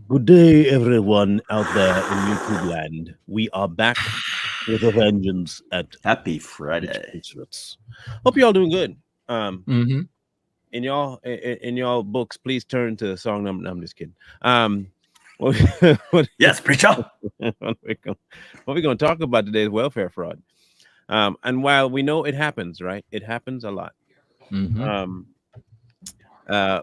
Good day, everyone out there in YouTube land. We are back with a vengeance at Happy Rich Friday. Patriots. Hope you all doing good. Mm-hmm. In y'all books, please turn to song number. No, I'm just kidding. What, what, Yes, preacher. what we going to talk about today is welfare fraud. And while we know it happens, right? It happens a lot. Mm-hmm. Um,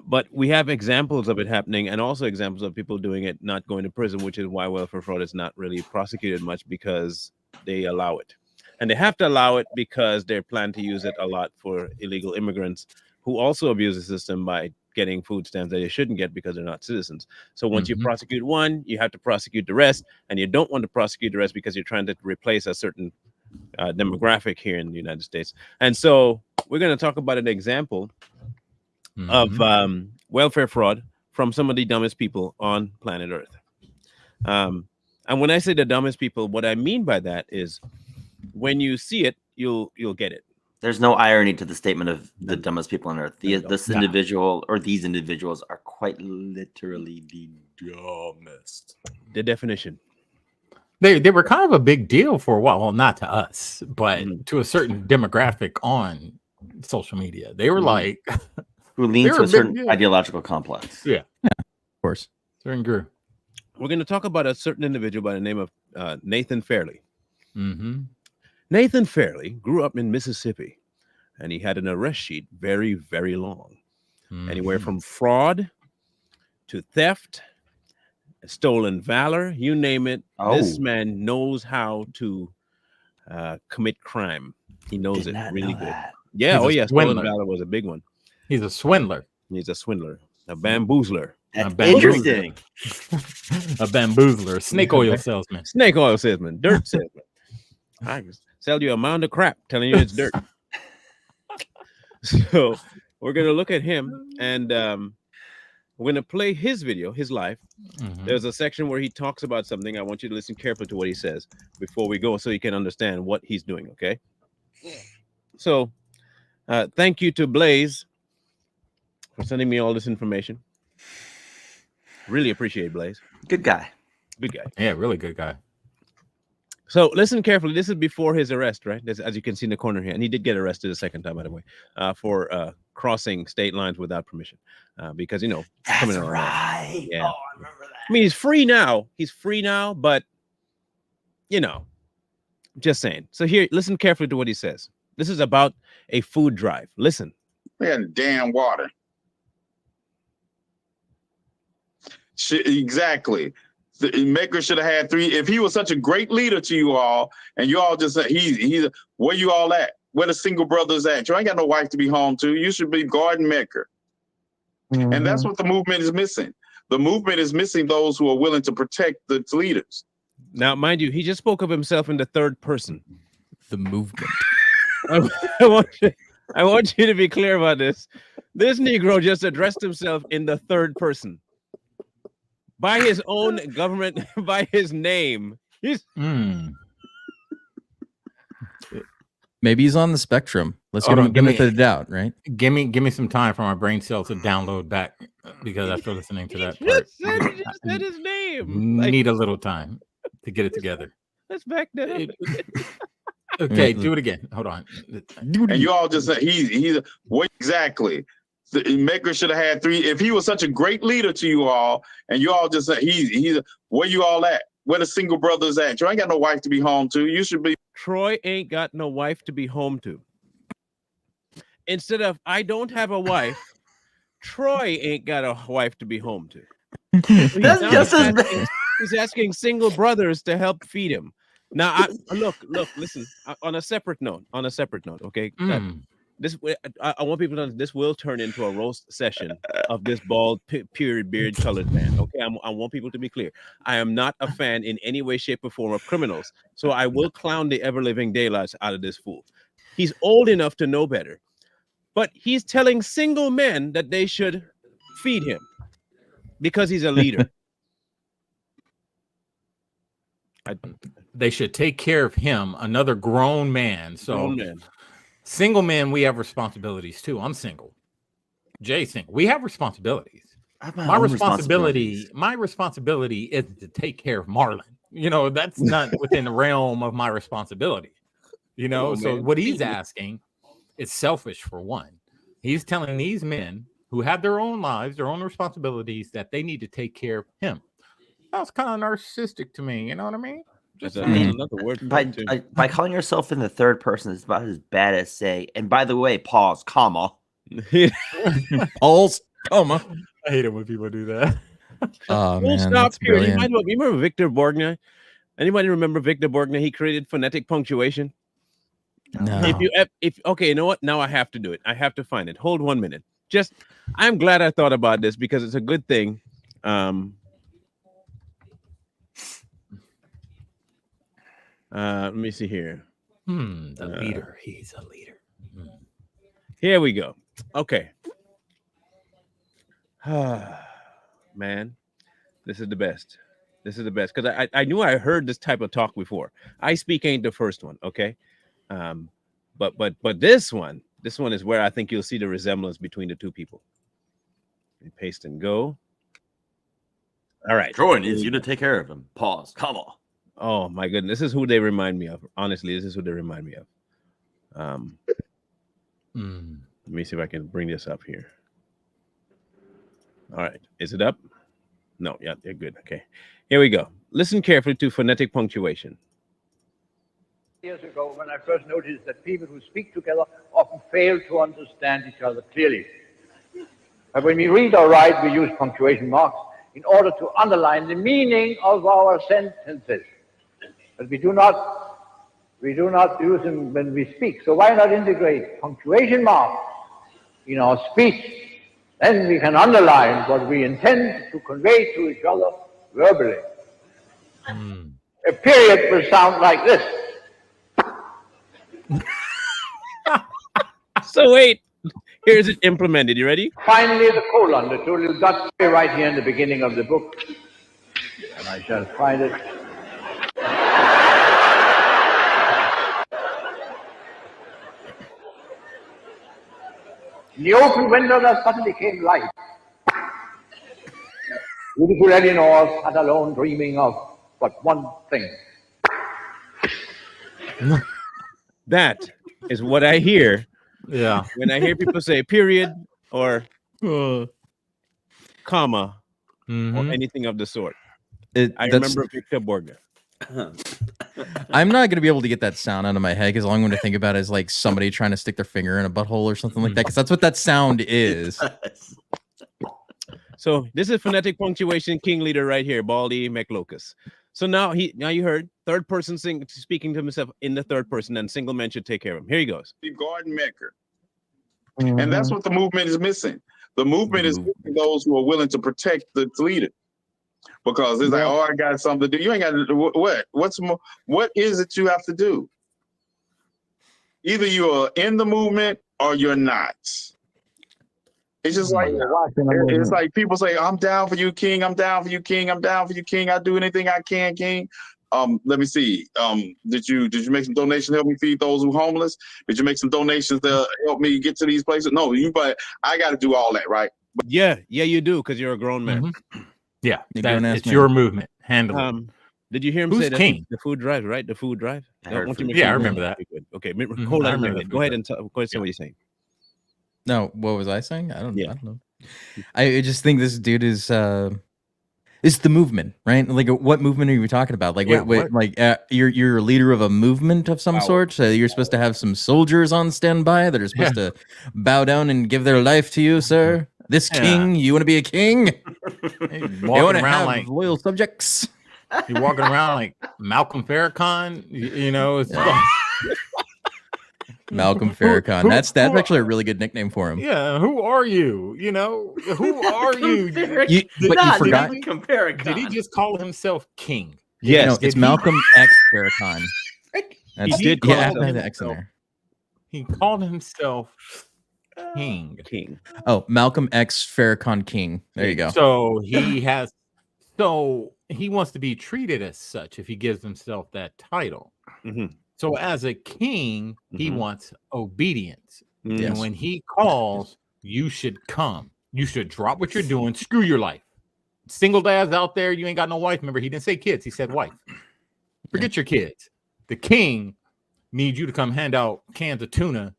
but we have examples of it happening and also examples of people doing it not going to prison, which is why welfare fraud is not really prosecuted much because they allow it. And they have to allow it because they plan to use it a lot for illegal immigrants who also abuse the system by getting food stamps that they shouldn't get because they're not citizens. So once you Mm-hmm. prosecute one, you have to prosecute the rest, and you don't want to prosecute the rest because you're trying to replace a certain demographic here in the United States. And so we're going to talk about an example of Mm-hmm. welfare fraud from some of the dumbest people on planet Earth. And when I say the dumbest people, what I mean by that is when you see it, you'll get it. There's no irony to the statement of the dumbest people on earth. This Nah. individual or these individuals are quite literally the dumbest. The definition. They were kind of a big deal for a while. Well, not to us, but Mhm. to a certain demographic on social media. They were Mhm. like, Who lean They're to a a big certain deal. ideological complex. yeah, Of course. certain group. We're going to talk about a certain individual by the name of Nathan Fairley. Mm-hmm. Nathan Fairley grew up in Mississippi, and he had an arrest sheet very, very long, anywhere from fraud to theft, stolen valor, you name it. This Oh. man knows how to commit crime. He knows Did it not really know good. that. Yeah, He's oh a yeah, stolen swindler. valor was a big one. He's a swindler. He's a swindler, a bamboozler, That's bamboozler. interesting. A bamboozler, a snake oil salesman. snake oil salesman, dirt salesman. I can sell you a mound of crap telling you it's dirt. So we're gonna look at him and we're gonna play his video, his life. Mhm. There's a section where he talks about something. I want you to listen carefully to what he says before we go so you can understand what he's doing, okay? So thank you to Blaze for sending me all this information. Really appreciate Blaze. Good guy. Good guy. Yeah, really good guy. So listen carefully. This is before his arrest, right? As you can see in the corner here. And he did get arrested a second time, by the way, for crossing state lines without permission. Because, you know, That's criminal arrest. right. Yeah. Oh, I remember that. I mean, he's free now. He's free now, but, you know, just saying. So here, listen carefully to what he says. This is about a food drive. Listen. We had damn water. Exactly. The Maker should have had 3. If he was such a great leader to you all, and you all just said he's where you all at? Where the single brothers at? You ain't got no wife to be home to. You should be guarding Maker. Mm-hmm. And that's what the movement is missing. The movement is missing those who are willing to protect the leaders. Now, mind you, he just spoke of himself in the third person. The movement. I want you to be clear about this. This Negro just addressed himself in the third person. By his own government, by his name. He's Mm. Maybe he's on the spectrum. Let's Hold give him on, a give me- benefit of the doubt, right? Give me some time for my brain cells to download back because after listening to that he part, just said his name. Like, need a little time to get it together. let's back that up. Okay, do it again. Hold on. And you all just said he's what exactly? The Maker should have had 3. If he was such a great leader to you all, and you all just said he's where you all at? Where the single brothers at? You ain't got no wife to be home to. You should be. Troy ain't got no wife to be home to. Instead of I don't have a wife, Troy ain't got a wife to be home to. So That's now just as he's asking single brothers to help feed him. Now, look, listen. On a separate note, okay. Mm. This I want people to know this will turn into a roast session of this bald, period beard colored man. Okay, I want people to be clear. I am not a fan in any way, shape, or form of criminals, so I will clown the ever living daylights out of this fool. He's old enough to know better, but he's telling single men that they should feed him because he's a leader. They should take care of him, another grown man. So Grown man. single men, we have responsibilities too. I'm single. Jay's single. We have responsibilities. I have my My own responsibility is to take care of Marlon. You know, that's not within the realm of my responsibility. You know, on, so man. what he's asking is selfish for one. He's telling these men who have their own lives, their own responsibilities, that they need to take care of him. That's kind of narcissistic to me. You know what I mean? That's Just that's another word for it, too. By calling yourself in the third person is about as bad as say, and by the way, pause, comma. Pulse, comma. I hate it when people do that. Oh Full man, stop that's period. You brilliant. might you remember Victor Borgna? Anybody remember Victor Borgna? He created phonetic punctuation. No. If okay, you know what? Now I have to do it. I have to find it. Hold 1 minute. Just I'm glad I thought about this because it's a good thing. Let me see here. The leader. He's a leader. Here we go. Okay. Man, this is the best. This is the best because I knew I heard this type of talk before. I Speak ain't the first one, okay? But this one is where I think you'll see the resemblance between the two people. Paste and go. All right. Troy needs you to take care of him. Pause, comma. Oh my goodness, this is who they remind me of. Honestly, this is who they remind me of. Let me see if I can bring this up here. All right, is it up? No, yeah, they're good. Okay, here we go. Listen carefully to phonetic punctuation. Years ago, when I first noticed that people who speak together often fail to understand each other clearly. But when we read or write, we use punctuation marks in order to underline the meaning of our sentences. But we do not use them when we speak. So why not integrate punctuation marks in our speech? Then we can underline what we intend to convey to each other verbally. A period will sound like this. So wait, here's it implemented. You ready? Finally, the colon, the two little dots right here in the beginning of the book. And I shall find it. In the open window, there suddenly came light. Beautiful Eleanor sat alone, dreaming of but one thing. That is what I hear Yeah. when I hear people say period or comma or anything of the sort. I remember Victor Borgna. I'm not gonna be able to get that sound out of my head because all I'm going to think about is like somebody trying to stick their finger in a butthole or something like that. Because that's what that sound is. So this is phonetic punctuation king leader right here, Baldy McLocus. So now you heard third person speaking to himself in the third person, and single man should take care of him. Here he goes. Garden maker. And that's what the movement is missing. The movement is missing those who are willing to protect the leader. Because it's like, oh, I got something to do. You ain't got to do what? What is it you have to do? Either you are in the movement or you're not. It's just like it's like people say, I'm down for you, King. I'm down for you, King. I'm down for you, King. I'll do anything I can, King. Let me see. Did you make some donations to help me feed those who are homeless? Did you make some donations to help me get to these places? No, but I got to do all that, right? But yeah, you do because you're a grown man. Yeah, it's your movement. Handle it. Did you hear him Who's say that? king? The food drive, right? The food drive. I remember that. Okay, hold on a minute. Go ahead and say what you're saying. No, what was I saying? I don't know. I just think this dude is it's the movement, right? Like, what movement are you talking about? Like, you're a leader of a movement of some sort. So you're supposed to have some soldiers on standby that are supposed to bow down and give their life to you, sir. This king, you want to be a king? You want to have like loyal subjects? You're walking around like Malcolm Farrakhan, you know. It's Malcolm Farrakhan. That's actually a really good nickname for him. Yeah, who are you? You know, who are you? But you forgot. Did he just call himself king? Yes, no, it's Malcolm X Farrakhan. He did add the X in there. He called himself King. Oh, Malcolm X Farrakhan King. There you go. So he wants to be treated as such if he gives himself that title. So as a king, he wants obedience. And when he calls, you should come. You should drop what you're doing. Screw your life. Single dads out there, you ain't got no wife. Remember, he didn't say kids. He said wife. Forget your kids. The king needs you to come hand out cans of tuna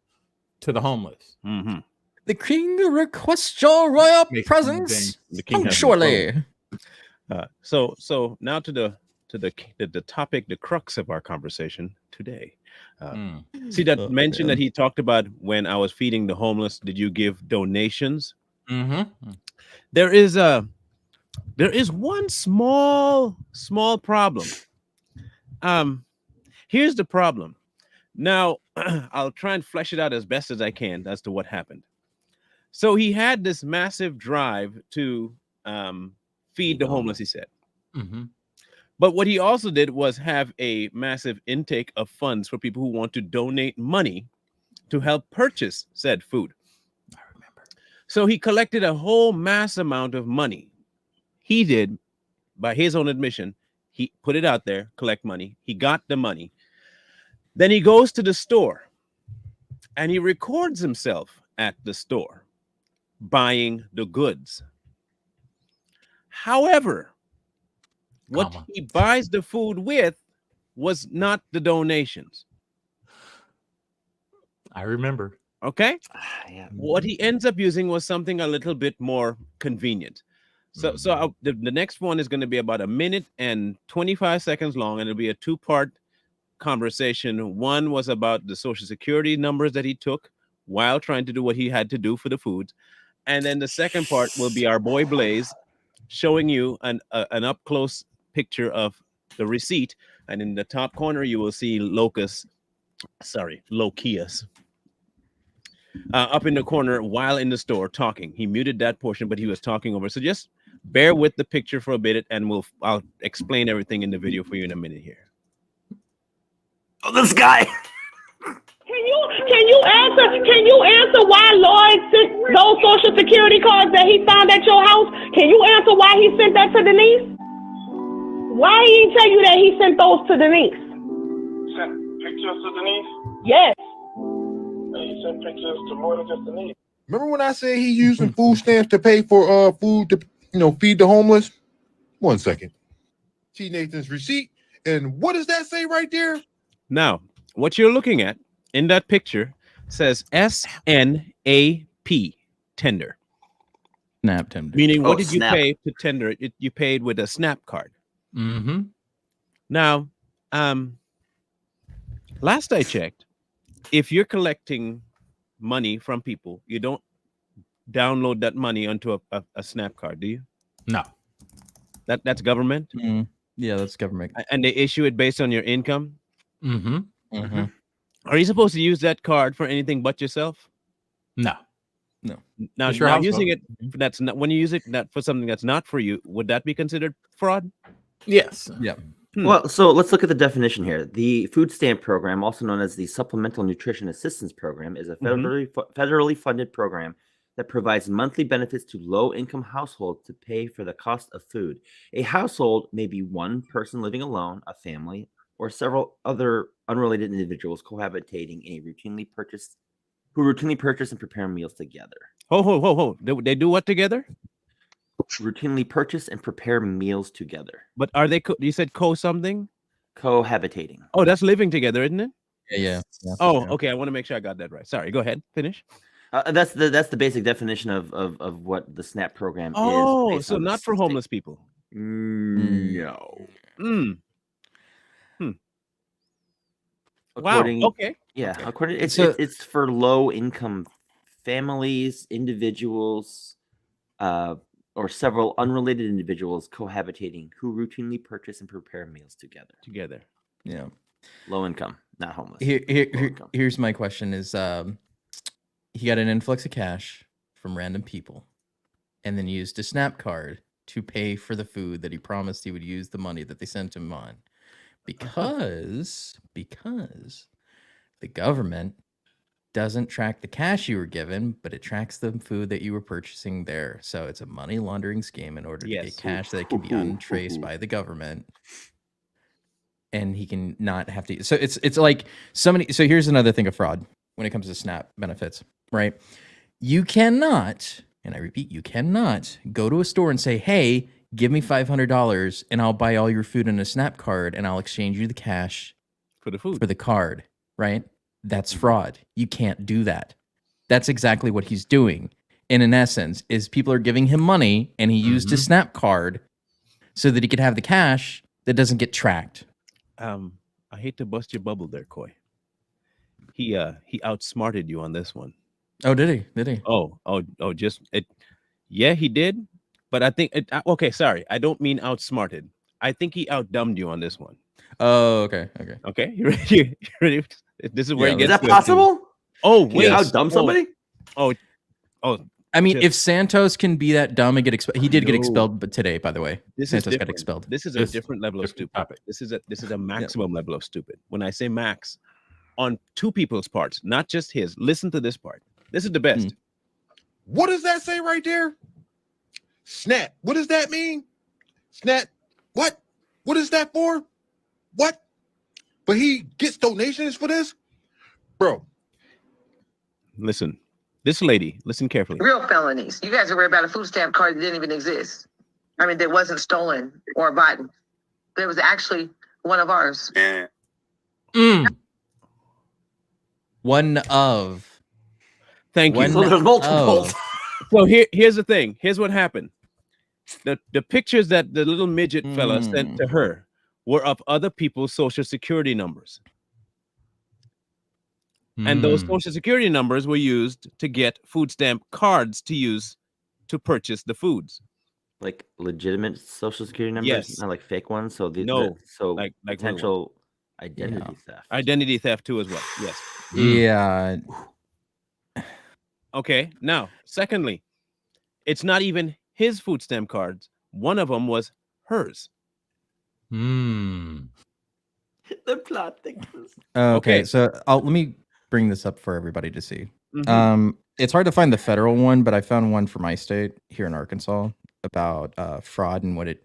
to the homeless. Mm-hmm. The king requests your royal Makes presence The king has punctually. So now to the topic, the crux of our conversation today. See that mention that he talked about when I was feeding the homeless. Did you give donations? Mm-hmm. There is one small problem. Here's the problem. Now I'll try and flesh it out as best as I can as to what happened. So he had this massive drive to feed the homeless, he said. Mm-hmm. But what he also did was have a massive intake of funds for people who want to donate money to help purchase said food. I remember. So he collected a whole mass amount of money. He did, by his own admission, he put it out there, collect money. He got the money. Then he goes to the store and he records himself at the store buying the goods. However, what he buys the food with was not the donations. I remember. Okay. Yeah. What he ends up using was something a little bit more convenient. So the next one is going to be about 1 minute and 25 seconds long, and it'll be a 2-part conversation. One was about the Social Security numbers that he took while trying to do what he had to do for the food. And then the second part will be our boy Blaze showing you an up-close picture of the receipt. And in the top corner, you will see Lokius up in the corner while in the store talking. He muted that portion, but he was talking over. So just bear with the picture for a bit, and I'll explain everything in the video for you in a minute here. Oh, this guy. Can you answer why Lloyd sent those Social Security cards that he found at your house? Can you answer why he sent that to Denise? Why he didn't tell you that he sent those to Denise? Sent pictures to Denise? Yes. He sent pictures to more than just Denise. Remember when I said he using food stamps to pay for food to feed the homeless? 1 second. See Nathan's receipt, and what does that say right there? Now, what you're looking at in that picture says SNAP, tender. Snap tender. Meaning, what did Snap. you pay to tender? You paid with a SNAP card. Mm-hmm. Now, last I checked, if you're collecting money from people, you don't download that money onto a SNAP card, do you? No. That's government? Yeah, that's government. And they issue it based on your income? Mm-hmm. Mm-hmm. Are you supposed to use that card for anything but yourself? No. Now, It's your now household. using it, that's not, when you use it for something that's not for you, would that be considered fraud? Yes. Yeah. Well, so let's look at the definition here. The food stamp program, also known as the Supplemental Nutrition Assistance Program, is a federally funded program that provides monthly benefits to low-income households to pay for the cost of food. A household may be one person living alone, a family, or several other unrelated individuals cohabitating in a routinely purchase and prepare meals together. Ho. They do what together? Routinely purchase and prepare meals together. But are they, you said something? Cohabitating. Oh, that's living together, isn't it? Yeah. Oh, yeah. okay. I want to make sure I got that right. Sorry, go ahead. Finish. That's the basic definition of what the SNAP program is. Oh, based so on the not for state. homeless people. No. Wow. Okay. Yeah. According, it's for low income families, individuals, or several unrelated individuals cohabitating who routinely purchase and prepare meals together. Yeah. Low income, not homeless. Here's my question: is he got an influx of cash from random people, and then used a SNAP card to pay for the food that he promised he would use the money that they sent him on, because the government doesn't track the cash you were given, but it tracks the food that you were purchasing there. So it's a money laundering scheme in order to get cash that can be untraced by the government. And he can not have to. So it's like somebody. So here's another thing of fraud when it comes to SNAP benefits, right? You cannot and I repeat, you cannot go to a store and say, hey, give me $500 and I'll buy all your food in a SNAP card and I'll exchange you the cash for the food. For the card, right? That's fraud. You can't do that. That's exactly what he's doing. And in essence, is people are giving him money and he used his SNAP card so that he could have the cash that doesn't get tracked. I hate to bust your bubble there, Coy. He outsmarted you on this one. Oh, did he? Did he? Just it. Yeah, he did. But I think okay. Sorry, I don't mean outsmarted. I think he outdumbed you on this one. Oh, okay. You ready? You ready? This is where he gets. Is that possible? Oh, wait, outdumb somebody? Oh. I mean, if Santos can be that dumb and get expelled, he did get expelled, but today, by the way, Santos got expelled. This is a different level of stupid. This is a maximum level of stupid. When I say max, on two people's parts, not just his. Listen to this part. This is the best. What does that say right there? Snap. What does that mean? Snap. What? What is that for? What? But he gets donations for this? Bro. Listen. This lady, listen carefully. Real felonies. You guys are worried about a food stamp card that didn't even exist. I mean, that wasn't stolen or bought. It was actually one of ours. One of. Thank you. So there's multiple. So here's the thing. Here's what happened. The pictures that the little midget fella sent to her were of other people's social security numbers. And those social security numbers were used to get food stamp cards to use to purchase the foods. Like legitimate social security numbers, Yes. Not like fake ones. So like potential identity theft. Identity theft too as well. Yes. Yeah. Okay. Now, secondly, it's not even his food stamp cards. One of them was hers. The plot thickness. Okay. So let me bring this up for everybody to see. It's hard to find the federal one, but I found one for my state here in Arkansas about fraud and what it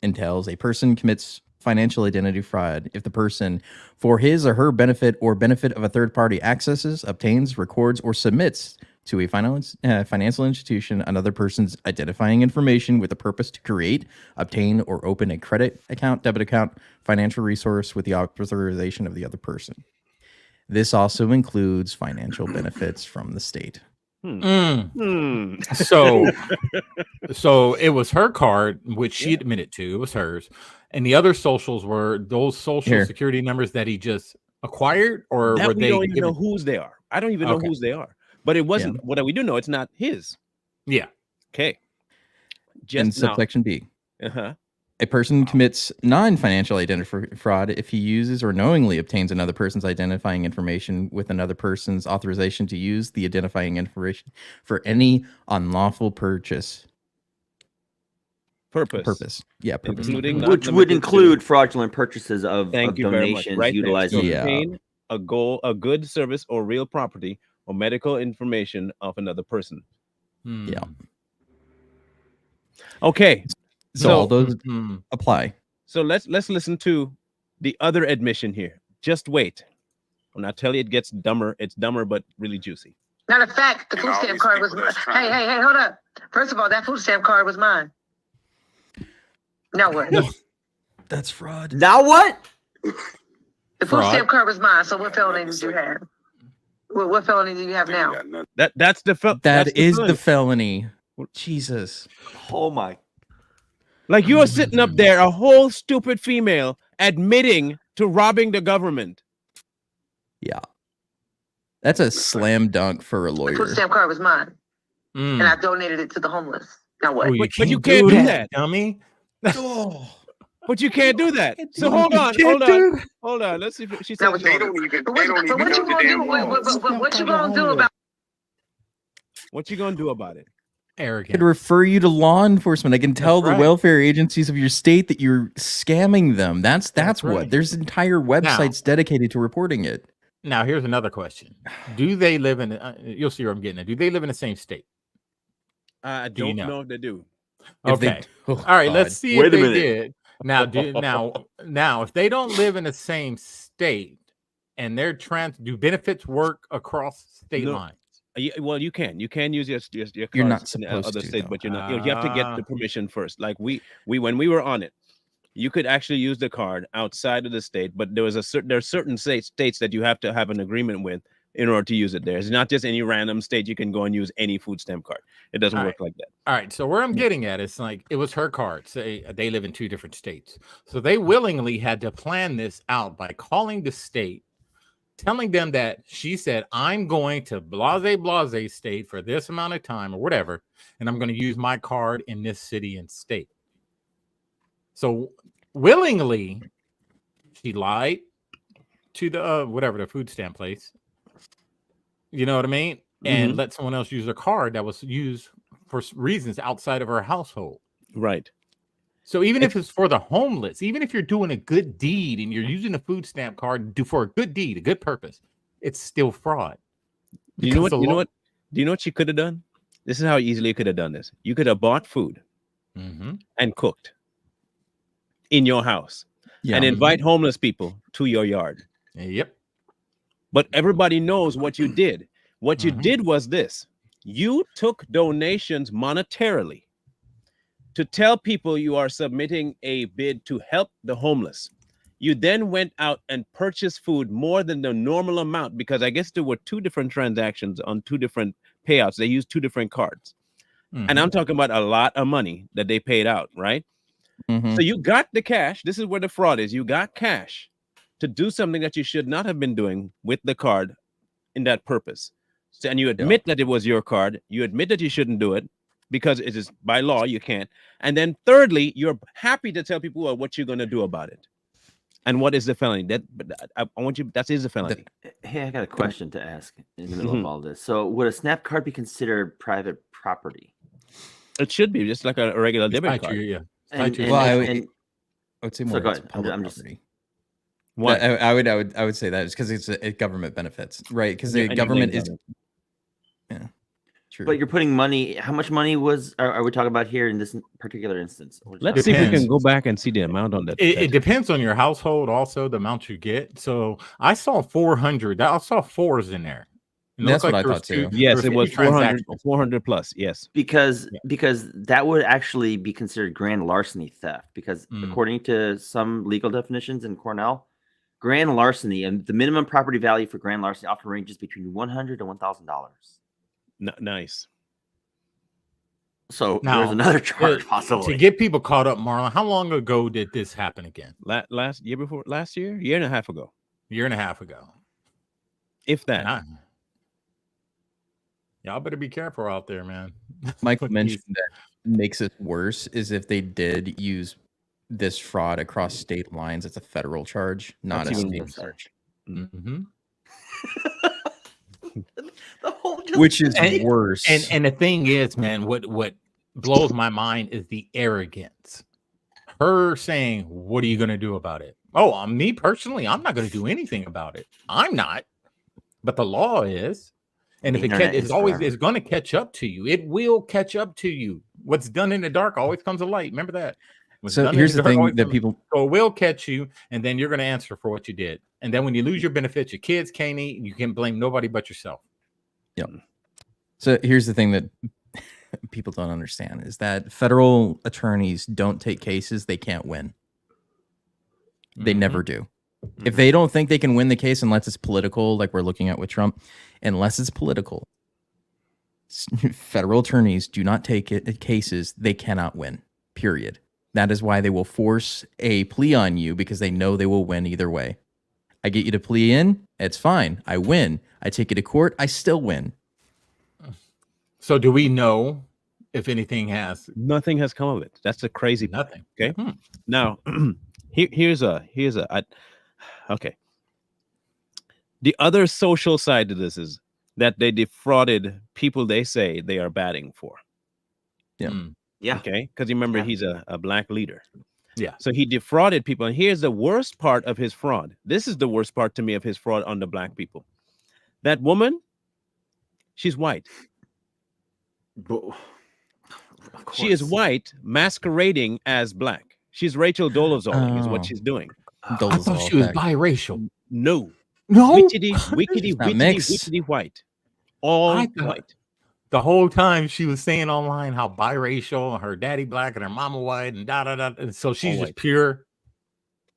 entails. A person commits financial identity fraud if the person, for his or her benefit or benefit of a third party, accesses, obtains, records, or submits to a financial institution another person's identifying information with the purpose to create, obtain, or open a credit account, debit account, financial resource with the authorization of the other person. This also includes financial benefits from the state. So it was her card, which she admitted to. It was hers. And the other socials were those social security numbers that he just acquired, or that were we they? don't even know whose they are. I don't even know whose they are. But it wasn't. What we do know, it's not his. Yeah. Okay. In subsection B. A person commits non-financial identity fraud if he uses or knowingly obtains another person's identifying information with another person's authorization to use the identifying information for any unlawful purpose. Yeah, purpose. Which would include fraudulent purchases of donations right utilizing obtain a good service or real property or medical information of another person. Yeah. Okay. So all those apply. So let's listen to the other admission here. Just wait. When I tell you it gets dumber, it's dumber but really juicy. Matter of fact, the food stamp card was mine. Hey, hold up. First of all, that food stamp card was mine. Now what? That's fraud. Now what? The food stamp card was mine. So what felony did you have? What felony do you have now? That's the felony. That is the felony. Jesus. Oh my. Like you are sitting up there, a whole stupid female admitting to robbing the government. Yeah. That's a slam dunk for a lawyer. The food stamp card was mine. And I donated it to the homeless. Now what? But you can't do that, dummy. But you can't do that. So hold on. Let's see if she says they don't even what you gonna do about? What you gonna do about it? Arrogant. I could refer you to law enforcement. I can tell the welfare agencies of your state that you're scamming them. That's what. There's entire websites dedicated to reporting it. Now, here's another question. Do they live in, you'll see where I'm getting at. Do they live in the same state? I don't know if they do. Okay. All right, let's see if they did. Now, if they don't live in the same state and they're do benefits work across state lines? Well, you can use your You're cards not in supposed other to, states, though. but you're not. You have to get the Ah. permission first. Like we when we were on it, you could actually use the card outside of the state, but there are certain states that you have to have an agreement with in order to use it there. It's not just any random state you can go and use any food stamp card. It doesn't All work like that. All right, so where I'm getting at is like it was her card. Say they live in 2 different states, so they willingly had to plan this out by calling the state, telling them that she said, "I'm going to blase state for this amount of time or whatever, and I'm going to use my card in this city and state." So willingly, she lied to the whatever the food stamp place. You know what I mean? And let someone else use a card that was used for reasons outside of her household. Right. So even if it's for the homeless, even if you're doing a good deed and you're using a food stamp card for a good deed, a good purpose, it's still fraud. Do you know what she could have done? This is how easily you could have done this. You could have bought food and cooked in your house and invite homeless people to your yard. Yep. But everybody knows what you did. What you did was this. You took donations monetarily to tell people you are submitting a bid to help the homeless. You then went out and purchased food more than the normal amount, because I guess there were 2 different transactions on 2 different payouts. They used 2 different cards. And I'm talking about a lot of money that they paid out, right? So you got the cash. This is where the fraud is. You got cash to do something that you should not have been doing with the card in that purpose. So, and you admit that it was your card. You admit that you shouldn't do it because it is by law, you can't. And then thirdly, you're happy to tell people what you're going to do about it. And what is the felony? I want you, that is a felony. Hey, I got a question to ask in the middle of all this. So would a SNAP card be considered private property? It should be just like a regular debit card. Yeah. I would say more. So go it's ahead. public I'm just. property. What? I would say that is because it's a government benefits, right? Because the government is. Yeah. True. But you're putting money. How much money are we talking about here in this particular instance? Let's see if we can go back and see the amount on that. It depends on your household, also the amount you get. So I saw 400. I saw 4s in there. That's what I thought too. Yes, it was 400 plus. Yes, because that would actually be considered grand larceny theft. Because according to some legal definitions in Cornell, grand larceny and the minimum property value for grand larceny often ranges between $100 to $1,000. Nice. So now, there's another charge possibly. To get people caught up, Marlon, how long ago did this happen again? Last year and a half ago. Year and a half ago. If that. Y'all better be careful out there, man. Michael mentioned that makes it worse is if they did use this fraud across state lines. It's a federal charge, not a state charge. Which is worse. And the thing is, man, what blows my mind is the arrogance. Her saying, "What are you going to do about it?" Oh, me personally, I'm not going to do anything about it. I'm not, but the law is. And if it's going to catch up to you, it will catch up to you. What's done in the dark always comes to light. Remember that. So here's the thing that people. So it will catch you, and then you're going to answer for what you did. And then when you lose your benefits, your kids can't eat. You can blame nobody but yourself. Yep. So here's the thing that people don't understand is that federal attorneys don't take cases they can't win. They never do. If they don't think they can win the case, unless it's political, like we're looking at with Trump, unless it's political, federal attorneys do not take cases they cannot win, period. That is why they will force a plea on you, because they know they will win either way. I get you to plea in, it's fine. I win. I take you to court, I still win. So do we know if anything has? Nothing has come of it. That's a crazy nothing. Okay. Now, here's okay. The other social side to this is that they defrauded people they say they are batting for. Yeah. Okay. Because you remember he's a black leader. Yeah. So he defrauded people. And here's the worst part of his fraud. This is the worst part to me of his fraud on the black people. That woman, she's white. She is white masquerading as black. She's Rachel Dolezal is what she's doing. I thought she was biracial. No. No. Wickedy white. All I thought white. the whole time she was saying online how biracial and her daddy black and her mama white and da da da. And so she's just white. pure.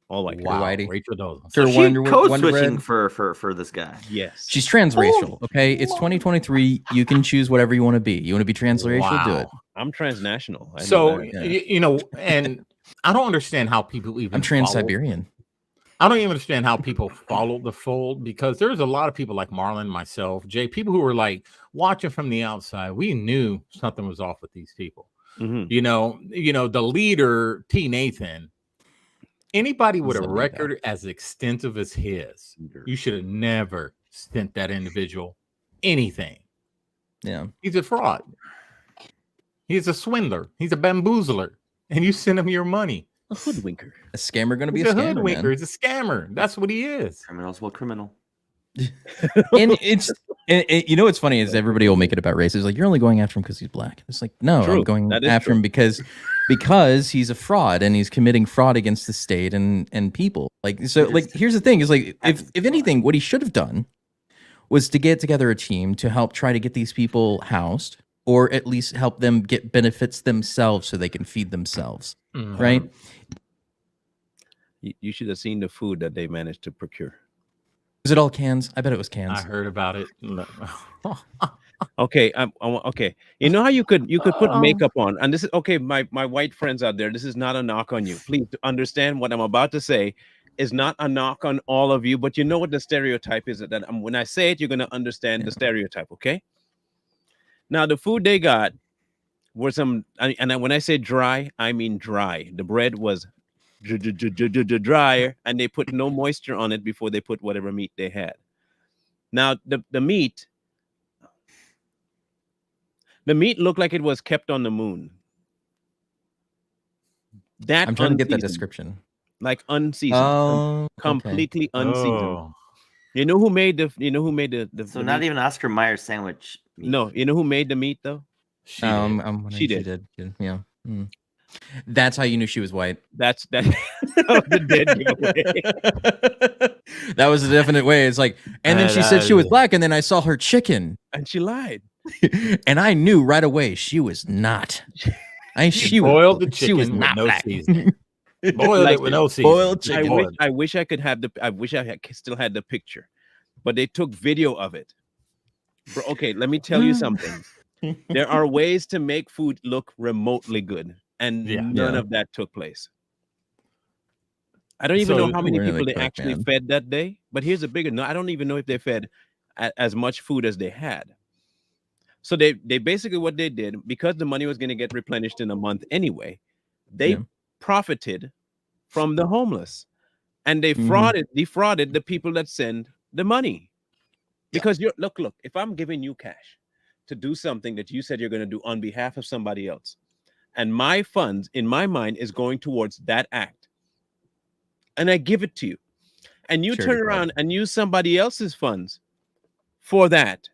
All white. Wow, Whitey. Rachel Dolezal. So Sure, she Wonder code-switching Bread. for this guy. Yes. She's transracial. Okay, it's 2023. You can choose whatever you want to be. You want to be transracial, do it. I'm transnational. I know So that. you know, and I don't understand how people even. I'm trans-Siberian. I don't even understand how people follow the fold, because there's a lot of people like Marlon, myself, Jay, people who were like watching from the outside. We knew something was off with these people. Mhm. You know, the leader, T. Nathan. Anybody with a record as extensive as his, you should have never sent that individual anything. Yeah, he's a fraud. He's a swindler. He's a bamboozler, and you send him your money. A hoodwinker. A scammer going to be He's a scammer, hoodwinker. man. He's a scammer. That's what he is. Criminals will criminal. And you know what's funny is everybody will make it about race. It's like, you're only going after him because he's black. It's like, no, True. I'm going That is after true. him because he's a fraud and he's committing fraud against the state and people. Like, so like here's the thing is like, if anything, what he should have done was to get together a team to help try to get these people housed, or at least help them get benefits themselves so they can feed themselves. Mhm. Right? You should have seen the food that they managed to procure. Was it all cans? I bet it was cans. I heard about it. Okay, okay. You know how you could put makeup on, and this is okay. My white friends out there, this is not a knock on you. Please understand what I'm about to say is not a knock on all of you, but you know what the stereotype is. That when I say it, you're gonna understand the stereotype. Okay. Now the food they got were some, and when I say dry, I mean dry. The bread was drier, and they put no moisture on it before they put whatever meat they had. Now the meat looked like it was kept on the moon. That I'm trying to get that unseasoned. description. Like unseasoned. Oh, Completely unseasoned. Oh. You know who made the So not meat? even Oscar Mayer sandwich. No, you know who made the meat though? She did. She did. Yeah. Mm. That's how you knew she was white. That was the dead giveaway. That was a definite way. It's like, and then she said she was black, and then I saw her chicken, And she lied. and I knew right away she was not. She boiled the she chicken was with not no black. seasoning. Boiled Like it with no seasoning. boiled chicken. I wish I could have I wish I still had the picture, but they took video of it. Bro, okay, let me tell you something. There are ways to make food look remotely good, and none of that took place. I don't even know how many people they actually fed that day. But here's a bigger no. I don't even know if they fed as much food as they had. So they basically what they did, because the money was going to get replenished in a month anyway, they profited from the homeless, and they defrauded the people that send the money. Because you're look, if I'm giving you cash to do something that you said you're going to do on behalf of somebody else, and my funds in my mind is going towards that act, and I give it to you, and you turn around and use somebody else's funds for that,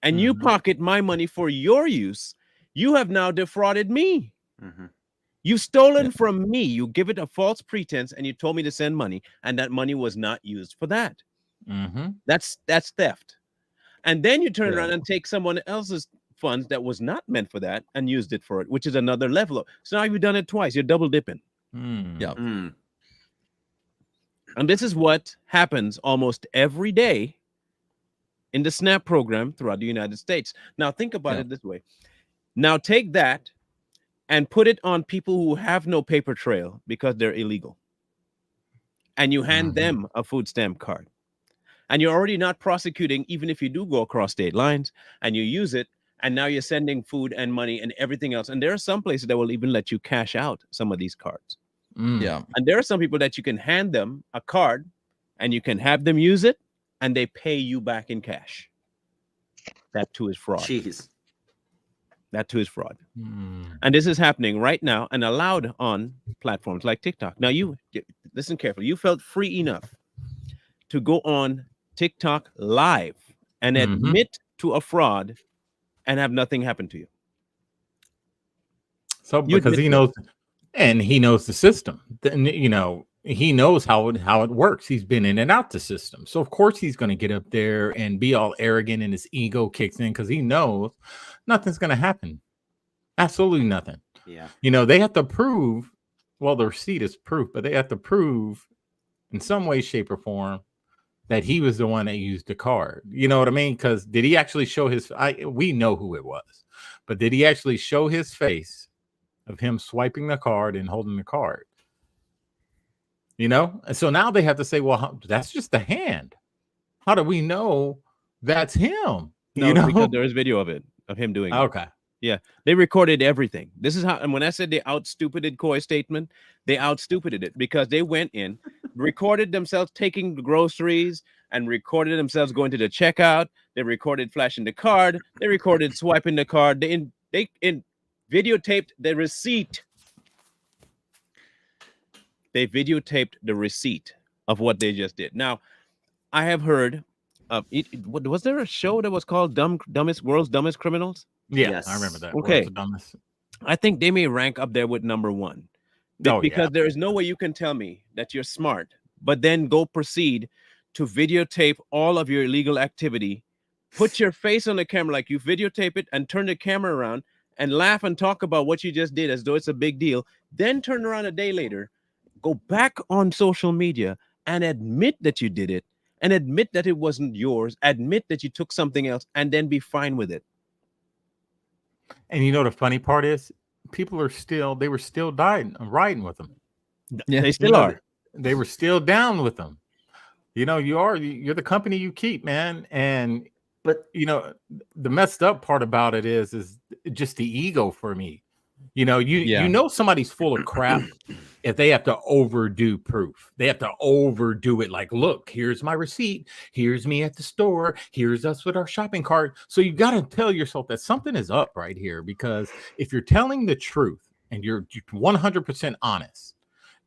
and you pocket my money for your use, you have now defrauded me. You've stolen from me. You give it a false pretense, and you told me to send money, and that money was not used for that. That's theft. And then you turn around and take someone else's funds that was not meant for that and used it for it, which is another level. So now you've done it twice. You're double dipping. And this is what happens almost every day in the SNAP program throughout the United States. Now think about it this way. Now take that and put it on people who have no paper trail because they're illegal, and you hand them a food stamp card. And you're already not prosecuting, even if you do go across state lines and you use it, and now you're sending food and money and everything else. And there are some places that will even let you cash out some of these cards. And there are some people that you can hand them a card and you can have them use it, and they pay you back in cash. That too is fraud. Jeez. That too is fraud. And this is happening right now and allowed on platforms like TikTok. Now you listen carefully. You felt free enough to go on TikTok live and admit to a fraud and have nothing happen to you. So because he knows, and he knows the system. Then, you know, he knows how it works. He's been in and out the system. So of course he's going to get up there and be all arrogant and his ego kicks in because he knows nothing's going to happen. Absolutely nothing. Yeah. You know, they have to prove, well, the receipt is proof, but they have to prove in some way, shape, or form that he was the one that used the card. You know what I mean? Because did he actually show we know who it was, but did he actually show his face of him swiping the card and holding the card? You know? And so now they have to say, well, that's just the hand. How do we know that's him? No, you know, because there is video of him doing it. Okay. Yeah, they recorded everything. This is how, and when I said they out-stupided Coy's statement, they out-stupided it because they went in, recorded themselves taking the groceries, and recorded themselves going to the checkout. They recorded flashing the card. They recorded swiping the card. They videotaped the receipt. They videotaped the receipt of what they just did. Now, I have heard of it. Was there a show that was called World's Dumbest Criminals? Yeah, Yes. I remember that. Okay. World's the Dumbest. I think they may rank up there with number one. Because there is no way you can tell me that you're smart, but then go proceed to videotape all of your illegal activity, put your face on the camera like you videotape it and turn the camera around and laugh and talk about what you just did as though it's a big deal. Then turn around a day later, go back on social media and admit that you did it and admit that it wasn't yours, admit that you took something else, and then be fine with it. And you know the funny part is, people were still riding with them. Yeah, they still are. They were still down with them. You know, you're the company you keep, man. And but you know, the messed up part about it is just the ego for me. You know, you know somebody's full of crap if they have to overdo proof. They have to overdo it. Like, look, here's my receipt. Here's me at the store. Here's us with our shopping cart. So you got to tell yourself that something is up right here, because if you're telling the truth and you're 100% honest,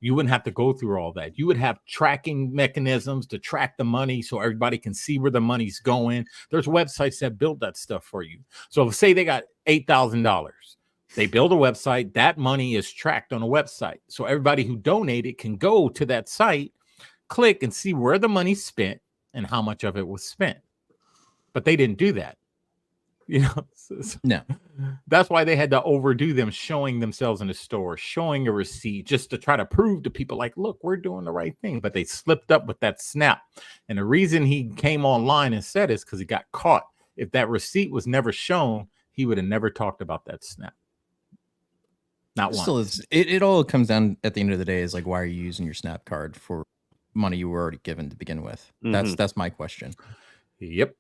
you wouldn't have to go through all that. You would have tracking mechanisms to track the money so everybody can see where the money's going. There's websites that build that stuff for you. So say they got $8,000. They build a website, that money is tracked on a website. So everybody who donated can go to that site, click and see where the money's spent and how much of it was spent. But they didn't do that. You know, no. That's why they had to overdo them showing themselves in the store, showing a receipt just to try to prove to people like, look, we're doing the right thing. But they slipped up with that snap. And the reason he came online and said is because he got caught. If that receipt was never shown, he would have never talked about that snap. Not one. Still, it all comes down at the end of the day is like, why are you using your Snap card for money you were already given to begin with? Mm-hmm. That's my question. Yep.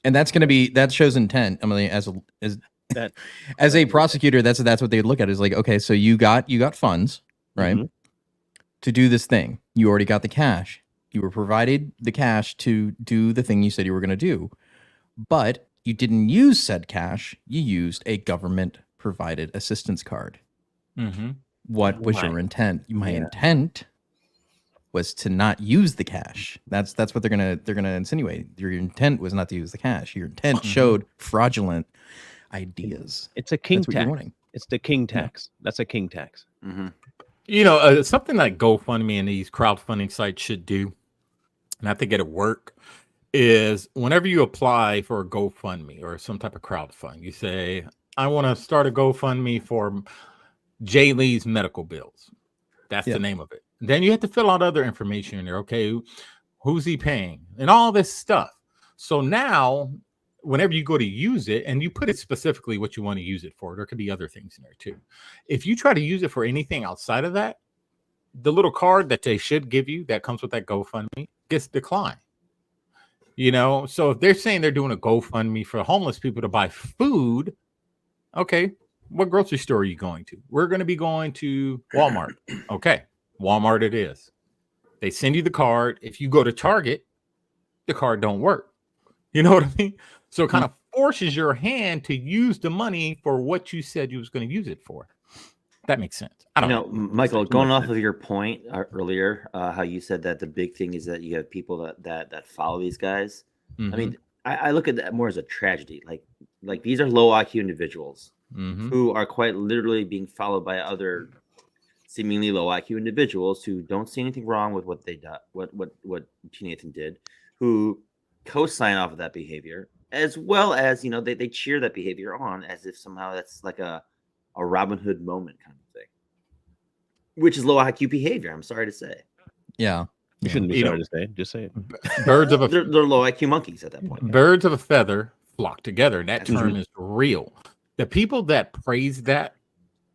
And that's going to be, that shows intent. I mean, as a prosecutor, that's what they would look at is like, okay, so you got funds, right? Mm-hmm. To do this thing. You already got the cash. You were provided the cash to do the thing you said you were going to do, but you didn't use said cash. You used a government provided assistance card. Mm-hmm. What was your intent? My intent was to not use the cash. That's what they're gonna insinuate. Your intent was not to use the cash. Your intent showed fraudulent ideas. It's a king tax. It's the king tax. Yeah. That's a king tax. Mm-hmm. You know, something like GoFundMe and these crowdfunding sites should do, and I think it'll work, is whenever you apply for a GoFundMe or some type of crowdfund, you say, I want to start a GoFundMe for Jay Lee's medical bills. That's the name of it. Then you have to fill out other information in there. Okay, who's he paying? And all this stuff. So now, whenever you go to use it, and you put it specifically what you want to use it for, there could be other things in there too. If you try to use it for anything outside of that, the little card that they should give you that comes with that GoFundMe gets declined. You know, so if they're saying they're doing a GoFundMe for homeless people to buy food, okay, what grocery store are you going to? We're going to be going to Walmart. Okay, Walmart it is. They send you the card. If you go to Target, the card don't work. You know what I mean? So it kind of forces your hand to use the money for what you said you was going to use it for. That makes sense. I don't know. Michael, going off of your point earlier, how you said that the big thing is that you have people that follow these guys. Mm-hmm. I mean, I look at that more as a tragedy. Like these are low IQ individuals who are quite literally being followed by other seemingly low IQ individuals who don't see anything wrong with what they do, what T. Nathan did, who co-sign off of that behavior, as well as they cheer that behavior on as if somehow that's like a Robin Hood moment kind of thing, which is low IQ behavior. I'm sorry to say. Yeah. You shouldn't be sorry to say. Just say it. Birds of a they're low IQ monkeys at that point. Birds of a feather flock together. That term is real. The people that praise that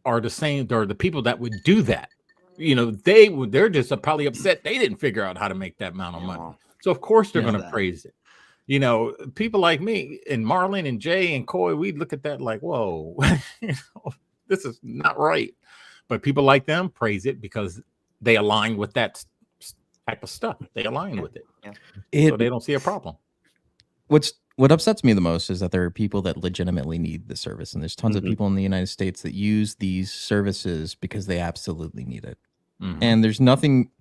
are the same, or the people that would do that. They're just probably upset they didn't figure out how to make that amount of money. So of course they're going to praise it. People like me and Marlon and Jay and Coy, we'd look at that like, whoa, this is not right. But people like them praise it because they align with that type of stuff. They align with it. So they don't see a problem. What upsets me the most is that there are people that legitimately need the service, and there's tons of people in the United States that use these services because they absolutely need it. And there's nothing,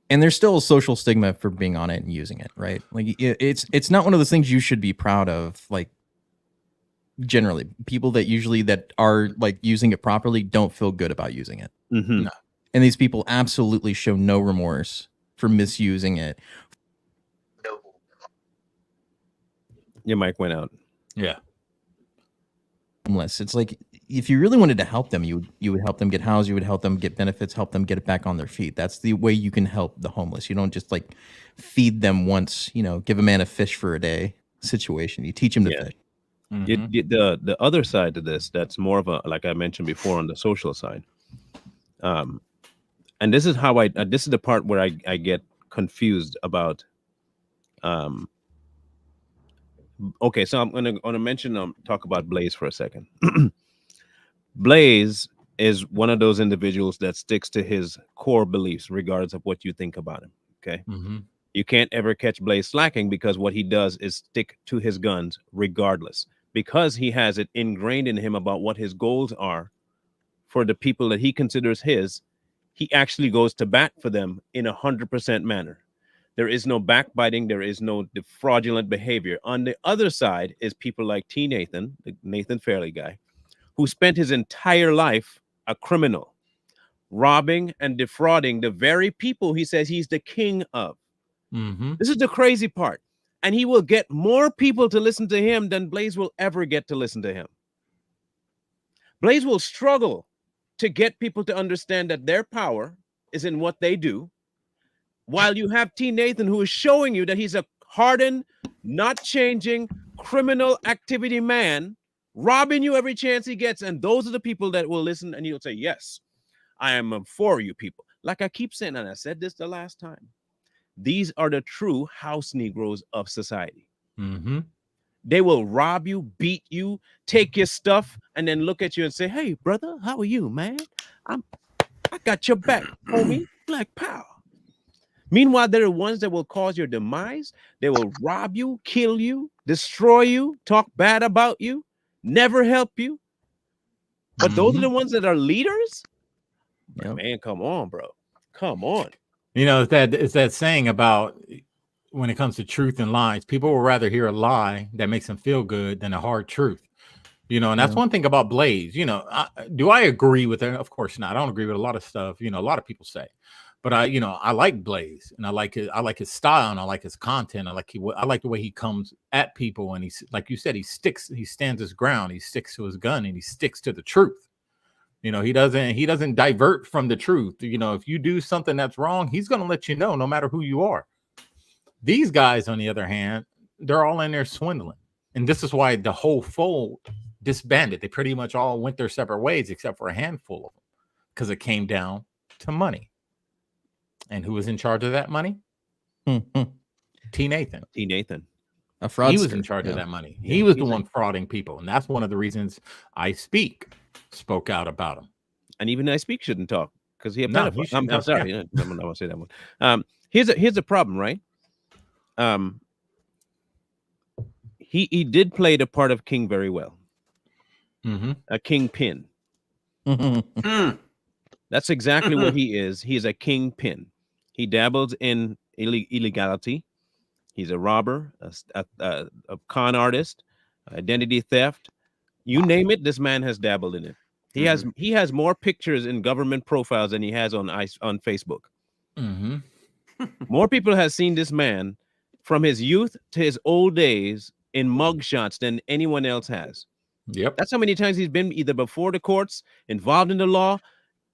and there's still a social stigma for being on it and using it, right? Like it's not one of those things you should be proud of. Like generally, people that are like using it properly don't feel good about using it. No. And these people absolutely show no remorse for misusing it. Your mic went out. Yeah. Unless it's like, if you really wanted to help them, you would help them get housed, you would help them get benefits, help them get it back on their feet. That's the way you can help the homeless. You don't just like feed them once, give a man a fish for a day situation. You teach him to fish. The other side to this, that's more of a, like I mentioned before, on the social side. And this is how this is the part where I get confused about. Okay, so I'm gonna talk about Blaze for a second. Blaze is one of those individuals that sticks to his core beliefs, regardless of what you think about him. Okay, you can't ever catch Blaze slacking because what he does is stick to his guns, regardless, because he has it ingrained in him about what his goals are for the people that he considers his. He actually goes to bat for them in 100% manner. There is no backbiting. There is no fraudulent behavior. On the other side is people like T. Nathan, the Nathan Fairley guy, who spent his entire life a criminal, robbing and defrauding the very people he says he's the king of. This is the crazy part. And he will get more people to listen to him than Blaze will ever get to listen to him. Blaze will struggle to get people to understand that their power is in what they do, while you have T. Nathan, who is showing you that he's a hardened, not changing, criminal activity man, robbing you every chance he gets. And those are the people that will listen, and you'll say, yes, I am for you people. Like I keep saying, and I said this the last time, these are the true house Negroes of society. They will rob you, beat you, take your stuff, and then look at you and say, hey, brother, how are you, man? I got your back, homie. Black power. Meanwhile, there are ones that will cause your demise. They will rob you, kill you, destroy you, talk bad about you, never help you. But those are the ones that are leaders? Man, come on, bro. Come on. It's that saying about when it comes to truth and lies, people will rather hear a lie that makes them feel good than a hard truth. And that's one thing about Blaze. Do I agree with it? Of course not. I don't agree with a lot of stuff, a lot of people say. But I like Blaze, and I like his style, and I like his content. I like the way he comes at people, and he's, like you said, he stands his ground, he sticks to his gun, and he sticks to the truth. He doesn't divert from the truth. If you do something that's wrong, he's going to let you know, no matter who you are. These guys, on the other hand, they're all in there swindling, and this is why the whole fold disbanded. They pretty much all went their separate ways, except for a handful of them, because it came down to money. And who was in charge of that money? T. Nathan. T. Nathan. A fraudster. He was in charge of that money. He was the one frauding people. And that's one of the reasons I spoke out about him. And even I Speak shouldn't talk because he had pedophile. I'm sorry. Yeah. I'm not going to say that one. Here's a problem, right? He did play the part of king very well. A kingpin. That's exactly what he is. He is a kingpin. He dabbles in illegality. He's a robber, a con artist, identity theft. You name it, this man has dabbled in it. He has more pictures in government profiles than he has on Facebook. Mm-hmm. More people have seen this man from his youth to his old days in mugshots than anyone else has. Yep. That's how many times he's been either before the courts, involved in the law,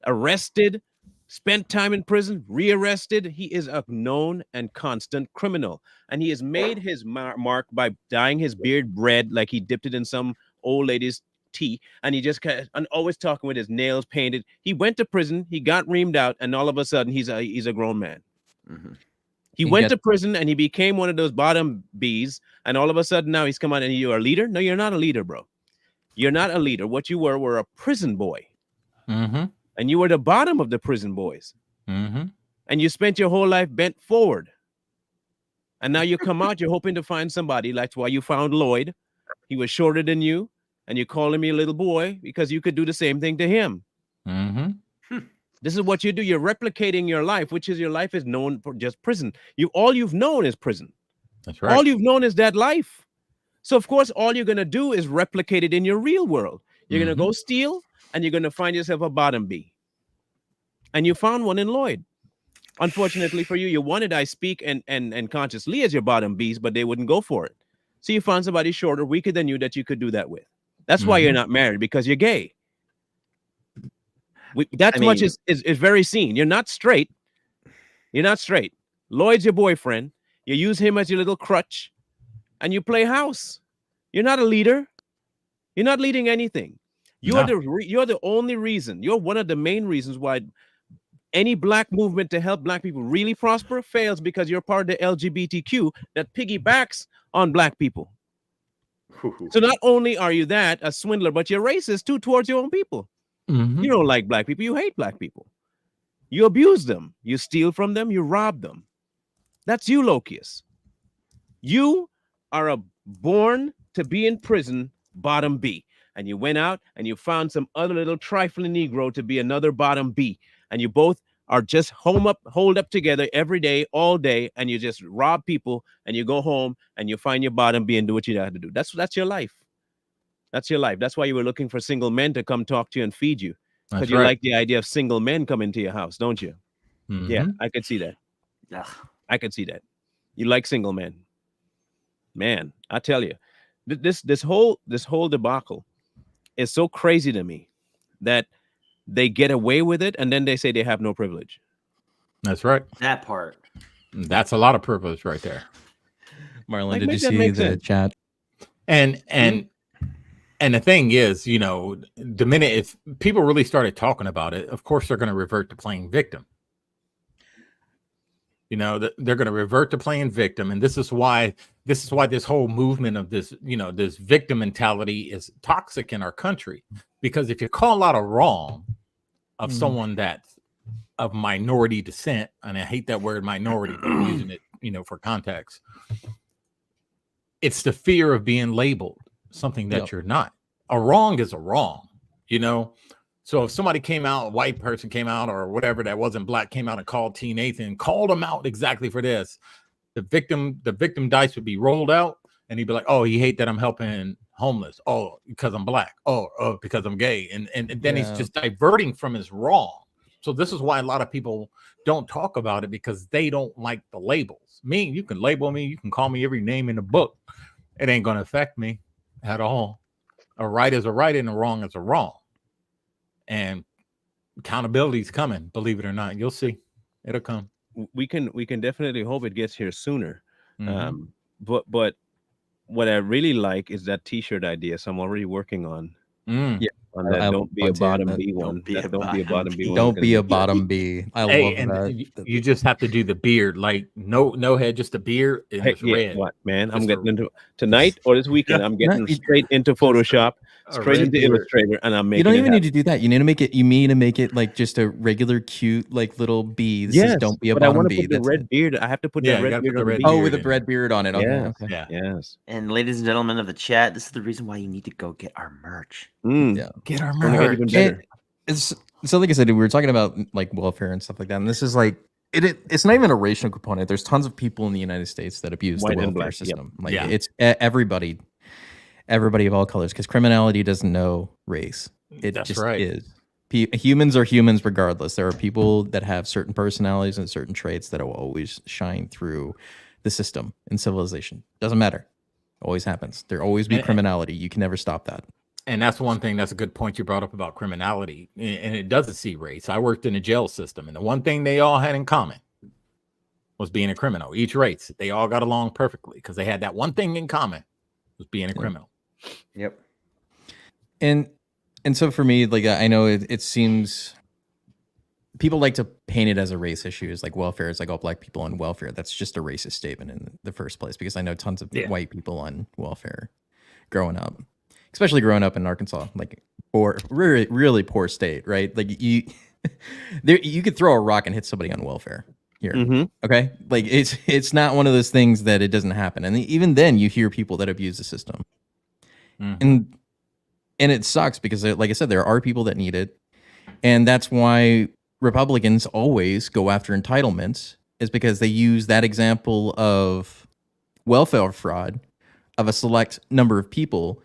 arrested, spent time in prison, rearrested. He is a known and constant criminal. And he has made his mark by dyeing his beard red like he dipped it in some old lady's tea. And he just and always talking with his nails painted. He went to prison, he got reamed out, and all of a sudden he's a grown man. He went to prison and he became one of those bottom bees. And all of a sudden now he's come out and you're a leader? No, you're not a leader, bro. You're not a leader. What you were a prison boy. Mm-hmm. And you were the bottom of the prison boys. Mm-hmm. And you spent your whole life bent forward. And now you come out, you're hoping to find somebody. That's why you found Lloyd. He was shorter than you. And you call him your little boy because you could do the same thing to him. Mm-hmm. This is what you do. You're replicating your life, which is your life is known for just prison. All you've known is prison. That's right. All you've known is that life. So, of course, all you're going to do is replicate it in your real world. You're going to go steal, and you're going to find yourself a bottom bee. And you found one in Lloyd. Unfortunately for you, you wanted I Speak and Conscious Lee as your bottom bees, but they wouldn't go for it. So you found somebody shorter, weaker than you that you could do that with. That's why you're not married, because you're gay. Much is very seen. You're not straight. You're not straight. Lloyd's your boyfriend. You use him as your little crutch. And you play house. You're not a leader. You're not leading anything. You're the only reason. You're one of the main reasons why any black movement to help black people really prosper fails, because you're part of the LGBTQ that piggybacks on black people. So not only are you a swindler, but you're racist too towards your own people. Mm-hmm. You don't like black people. You hate black people. You abuse them. You steal from them. You rob them. That's you, Lokius. You are born to be in prison, bottom B. And you went out and you found some other little trifling Negro to be another bottom B. And you both are just hold up together every day, all day, and you just rob people, and you go home and you find your bottom B and do what you have to do. That's your life. That's your life. That's why you were looking for single men to come talk to you and feed you. Because you like the idea of single men coming to your house, don't you? Mm-hmm. Yeah, I could see that. Yeah. I could see that. You like single men. Man, I tell you, this whole debacle is so crazy to me that they get away with it and then they say they have no privilege. That's right. That part. That's a lot of privilege right there. Marlon, did you see the chat? And the thing is, the minute if people really started talking about it, of course they're going to revert to playing victim. They're going to revert to playing victim, and this is why this whole movement of this, this victim mentality is toxic in our country. Because if you call out a wrong of someone that's of minority descent, and I hate that word minority, but I'm using it, for context, it's the fear of being labeled something that you're not. A wrong is a wrong, So if somebody came out, a white person came out or whatever that wasn't black came out and called T. Nathan, called him out exactly for this, the victim dice would be rolled out, and he'd be like, oh, he hate that I'm helping homeless. Oh, because I'm black. Oh, because I'm gay. And then he's just diverting from his wrong. So this is why a lot of people don't talk about it, because they don't like the labels. You can label me. You can call me every name in the book. It ain't going to affect me at all. A right is a right and a wrong is a wrong. And accountability is coming, believe it or not. You'll see. It'll come. We can definitely hope it gets here sooner. Mm-hmm. But what I really like is that T-shirt idea. So I'm already working on. Yeah. On that don't be a bottom B one. Don't be a bottom B one. Don't be a bottom B. I love that. You just have to do the beard, like no head, just a beard. It's red. What, man? I'm getting into tonight or this weekend. I'm getting straight into Photoshop, straight into Illustrator, and I'm making. You don't even need to do that. You need to make it. You mean to make it like just a regular, cute, like little bee. Yes, don't be a but bottom I want B. to put the red beard. I have to put the red beard on. Oh, with a red beard on it. Okay. Yes. Okay. Yeah. Yes. And ladies and gentlemen of the chat, this is the reason why you need to go get our merch. Yeah. Get our merch. It's so like I said, we were talking about like welfare and stuff like that, and this is like it's not even a racial component. There's tons of people in the United States that abuse the welfare system. Like it's everybody, everybody of all colors, because criminality doesn't know race. It That's just right. is. Humans are humans regardless. There are people that have certain personalities and certain traits that will always shine through the system in civilization. Doesn't matter. Always happens. There always be criminality. You can never stop that. And that's one thing. That's a good point you brought up about criminality. And it doesn't see race. I worked in a jail system, and the one thing they all had in common was being a criminal. Each race, they all got along perfectly because they had that one thing in common, was being a criminal. Yep. And so for me, like, I know it seems people like to paint it as a race issue. It's like welfare. It's like all black people on welfare. That's just a racist statement in the first place, because I know tons of white people on welfare growing up, especially growing up in Arkansas, like poor, really, really poor state, right? Like you could throw a rock and hit somebody on welfare here. Okay. Like it's not one of those things that it doesn't happen. And even then you hear people that abuse the system. And it sucks because, like I said, there are people that need it. And that's why Republicans always go after entitlements, is because they use that example of welfare fraud of a select number of people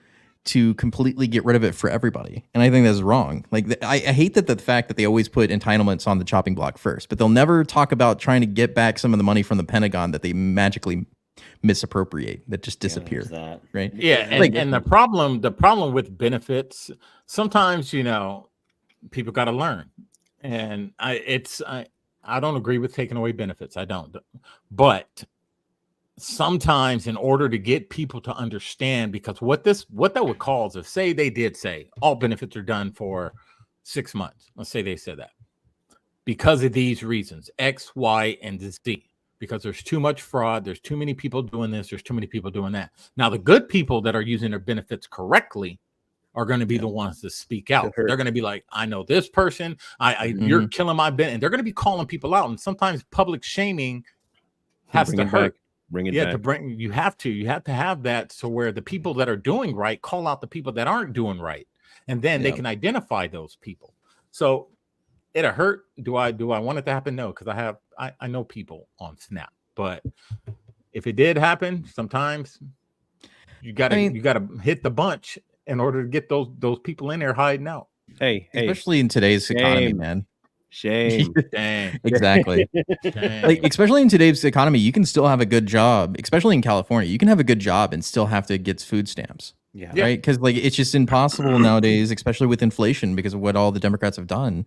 to completely get rid of it for everybody. And I think that's wrong. Like, I hate that the fact that they always put entitlements on the chopping block first, but they'll never talk about trying to get back some of the money from the Pentagon that they magically misappropriate, that just disappear. Right? Yeah. And the problem with benefits, sometimes, people got to learn. And I don't agree with taking away benefits. I don't. But sometimes, in order to get people to understand, because what that would cause, if say they did say all benefits are done for 6 months, let's say they said that because of these reasons, X, Y, and Z, because there's too much fraud, there's too many people doing this, there's too many people doing that. Now, the good people that are using their benefits correctly are going to be the ones to speak out. They're going to be like, I know this person, you're killing my benefit, and they're going to be calling people out. And sometimes public shaming has to hurt. Bring it back. You have to have that, so where the people that are doing right call out the people that aren't doing right, and then they can identify those people. So it'll hurt. Do I want it to happen? No, because I know people on Snap, but if it did happen, sometimes you gotta hit the bunch in order to get those people in there hiding out. Hey, especially in today's economy, man. Shame. Exactly. Like, especially in today's economy, you can still have a good job, especially in California. You can have a good job and still have to get food stamps. Yeah. Right? Because like it's just impossible nowadays, especially with inflation, because of what all the Democrats have done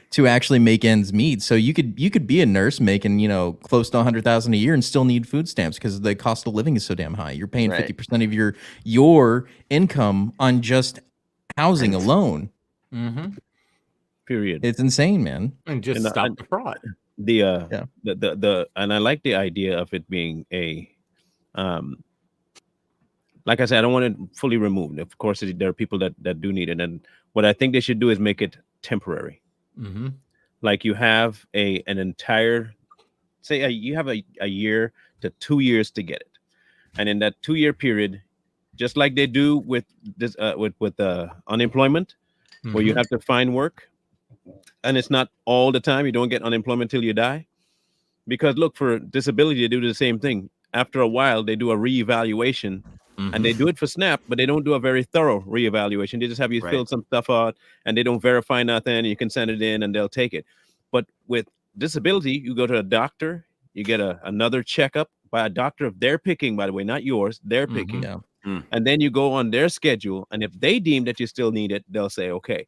to actually make ends meet. So you could be a nurse making, close to $100,000 a year and still need food stamps because the cost of living is so damn high. You're paying 50% of your income on just housing alone. Period. It's insane, man. And just stop the fraud. The and I like the idea of it being a like I said, I don't want it fully removed. Of course, there are people that do need it, and what I think they should do is make it temporary. Like you have an entire, say you have a year to 2 years to get it, and in that 2-year period, just like they do with this with unemployment, where you have to find work. And it's not all the time. You don't get unemployment till you die. Because look, for disability, they do the same thing. After a while, they do a reevaluation. And they do it for SNAP, but they don't do a very thorough reevaluation. They just have you fill some stuff out, and they don't verify nothing. You can send it in, and they'll take it. But with disability, you go to a doctor, you get another checkup by a doctor of their picking, by the way, not yours, their picking. And then you go on their schedule, and if they deem that you still need it, they'll say, okay.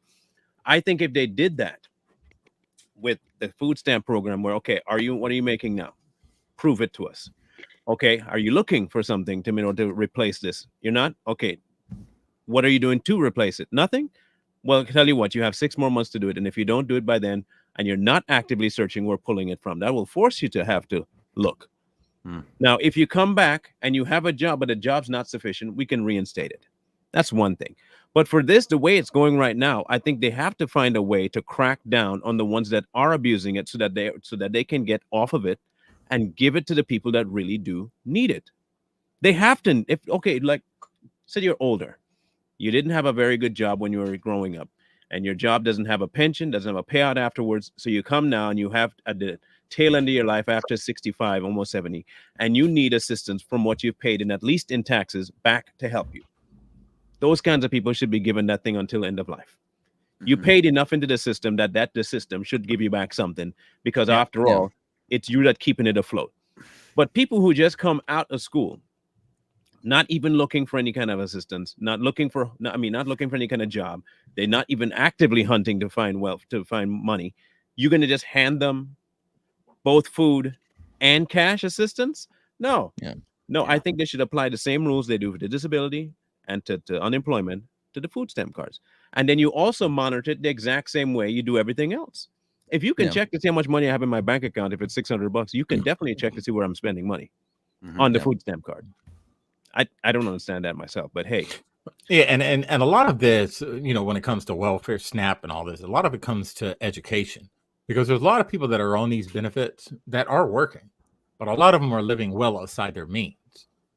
I think if they did that with the food stamp program, where, okay, what are you making now? Prove it to us. Okay, are you looking for something to replace this? You're not? Okay, what are you doing to replace it? Nothing? Well, I can tell you what, you have 6 more months to do it. And if you don't do it by then, and you're not actively searching, we're pulling it from. That will force you to have to look. Now, if you come back and you have a job, but the job's not sufficient, we can reinstate it. That's one thing. But for this, the way it's going right now, I think they have to find a way to crack down on the ones that are abusing it so that they can get off of it and give it to the people that really do need it. They have to, like, say you're older. You didn't have a very good job when you were growing up, and your job doesn't have a pension, doesn't have a payout afterwards. So you come now and you have at the tail end of your life after 65, almost 70, and you need assistance from what you've paid in, at least in taxes, back to help you. Those kinds of people should be given that thing until end of life. You paid enough into the system that the system should give you back something, because after all, it's you that keeping it afloat. But people who just come out of school, not even looking for any kind of assistance, not looking for any kind of job, they're not even actively hunting to find wealth, to find money. You're going to just hand them both food and cash assistance? No. I think they should apply the same rules they do for the disability and to unemployment to the food stamp cards. And then you also monitor it the exact same way you do everything else. If you can check to see how much money I have in my bank account, if it's $600, you can definitely check to see where I'm spending money on the food stamp card. I don't understand that myself, but hey. Yeah, and a lot of this, when it comes to welfare, SNAP, and all this, a lot of it comes to education, because there's a lot of people that are on these benefits that are working, but a lot of them are living well outside their means.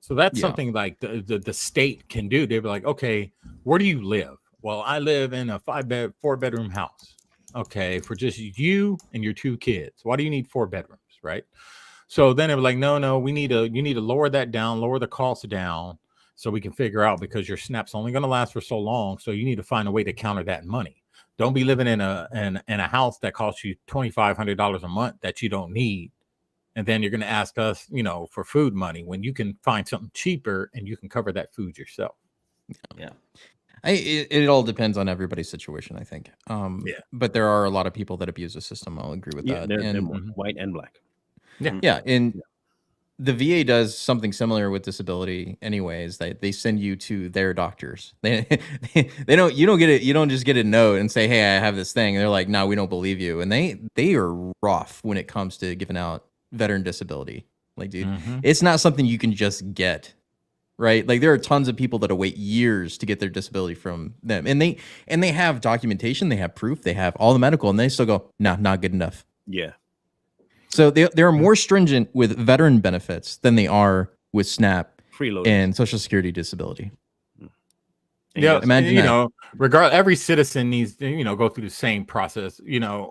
So that's something like the state can do. They'd be like, okay, where do you live? Well, I live in a 4-bedroom house. Okay, for just you and your 2 kids. Why do you need 4 bedrooms, right? So then it was like, no, you need to lower that down, lower the cost down, so we can figure out, because your SNAP's only going to last for so long. So you need to find a way to counter that money. Don't be living in a house that costs you $2,500 a month that you don't need, and then you're going to ask us, for food money, when you can find something cheaper and you can cover that food yourself. Yeah. It all depends on everybody's situation, I think. But there are a lot of people that abuse the system. I'll agree with that. They're white and black. And the VA does something similar with disability anyways. They send you to their doctors. You don't get it. You don't just get a note and say, hey, I have this thing. And they're like, no, we don't believe you. And they are rough when it comes to giving out veteran disability. Like, dude, it's not something you can just get. Right, like there are tons of people that wait years to get their disability from them, and they have documentation, they have proof, they have all the medical, and they still go, nah, not good enough. Yeah. So they are more stringent with veteran benefits than they are with SNAP and Social Security disability. Yeah, imagine every citizen needs to, go through the same process,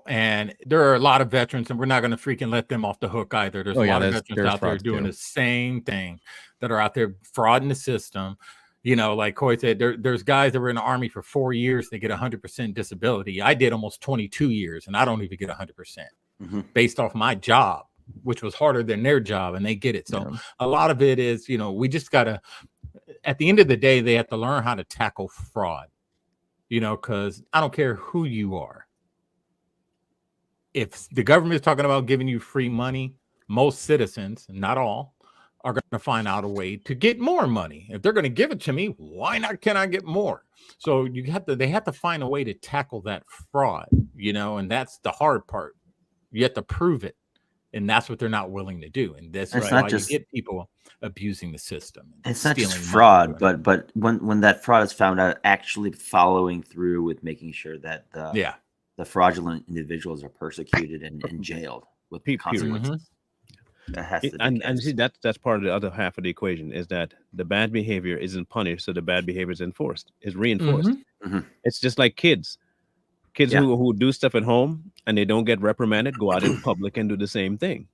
and there are a lot of veterans, and we're not going to freaking let them off the hook either. There's a lot of veterans out there doing the same thing, that are out there frauding the system. Like Coy said, there's guys that were in the Army for 4 years, they get 100% disability. I did almost 22 years, and I don't even get 100% based off my job, which was harder than their job, and they get it. So a lot of it is, we just got to, at the end of the day, they have to learn how to tackle fraud, because I don't care who you are. If the government is talking about giving you free money, most citizens, not all, are going to find out a way to get more money. If they're going to give it to me, why not? Can I get more? So they have to find a way to tackle that fraud, and that's the hard part. You have to prove it. And that's what they're not willing to do. And that's why you get people abusing the system. It's not just fraud, but when that fraud is found out, actually following through with making sure that the fraudulent individuals are persecuted and jailed with consequences. That has to and see, that's part of the other half of the equation, is that the bad behavior isn't punished, so the bad behavior is reinforced. It's just like kids who do stuff at home and they don't get reprimanded, go out in public and do the same thing.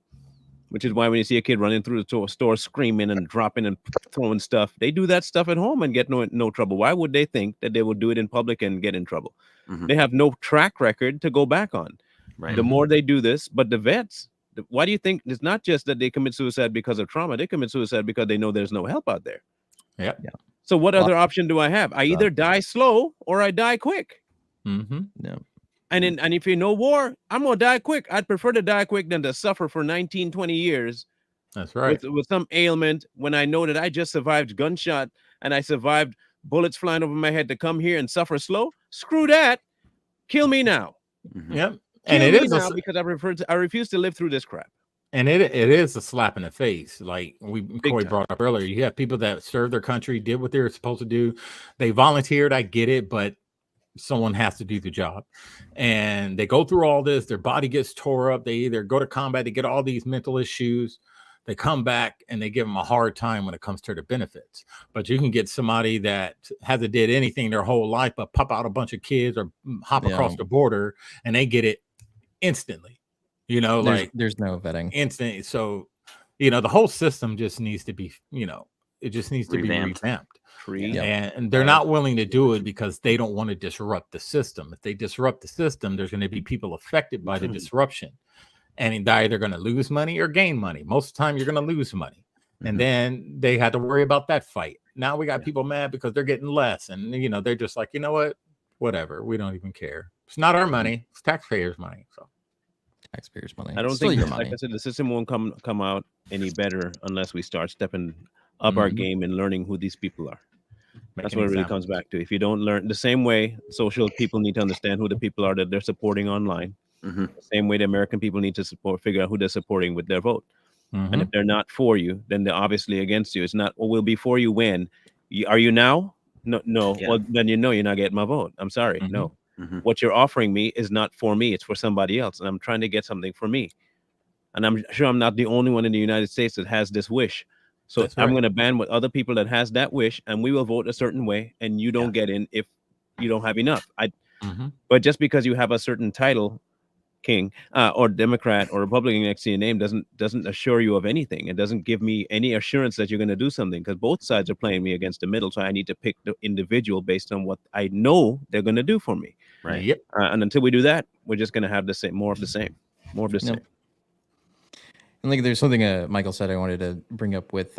Which is why when you see a kid running through the store screaming and dropping and throwing stuff, they do that stuff at home and get no trouble. Why would they think that they will do it in public and get in trouble? They have no track record to go back on. Right. The more they do this, but the vets, why do you think it's not just that they commit suicide because of trauma? They commit suicide because they know there's no help out there. Yeah. So what other option do I have? I either die slow or I die quick. No. And if you know war, I'm gonna die quick. I'd prefer to die quick than to suffer for 19, 20 years. That's right. With some ailment, when I know that I just survived gunshot and I survived bullets flying over my head, to come here and suffer slow. Screw that. Kill me now. Yep. And it is now, because I refuse to live through this crap. And it is a slap in the face. Like Coy brought up earlier, you have people that served their country, did what they were supposed to do. They volunteered. I get it, but someone has to do the job, and they go through all this. Their body gets tore up. They either go to combat, they get all these mental issues. They come back and they give them a hard time when it comes to their benefits. But you can get somebody that hasn't did anything their whole life, but pop out a bunch of kids or hop across the border, and they get it instantly. There's no vetting. Instant. So, the whole system just needs to be, It just needs to be revamped. And they're not willing to do it because they don't want to disrupt the system. If they disrupt the system, there's going to be people affected by the disruption. And they're either going to lose money or gain money. Most of the time, you're going to lose money. And then they had to worry about that fight. Now we got people mad because they're getting less. And, you know, they're just like, you know what? Whatever. We don't even care. It's not our money. It's taxpayers' money. So taxpayers' money. I don't think, like I said, the system won't come out any better unless we start stepping up our game and learning who these people are. That's what it really comes back to. If you don't learn the same way, social people need to understand who the people are that they're supporting online. The same way the American people need to figure out who they're supporting with their vote. And if they're not for you, then they're obviously against you. It's not, well, we'll be for you when. Are you now? No. Yeah. Well, then you know you're not getting my vote. I'm sorry. No. What you're offering me is not for me. It's for somebody else. And I'm trying to get something for me. And I'm sure I'm not the only one in the United States that has this wish. So I'm going to ban with other people that has that wish, and we will vote a certain way, and you don't get in if you don't have enough. But just because you have a certain title, King, or Democrat or Republican next to your name doesn't assure you of anything. It doesn't give me any assurance that you're going to do something, because both sides are playing me against the middle. So I need to pick the individual based on what I know they're going to do for me. Right. Yep. And until we do that, we're just going to have the same, more of the same. And like, there's something Michael said I wanted to bring up with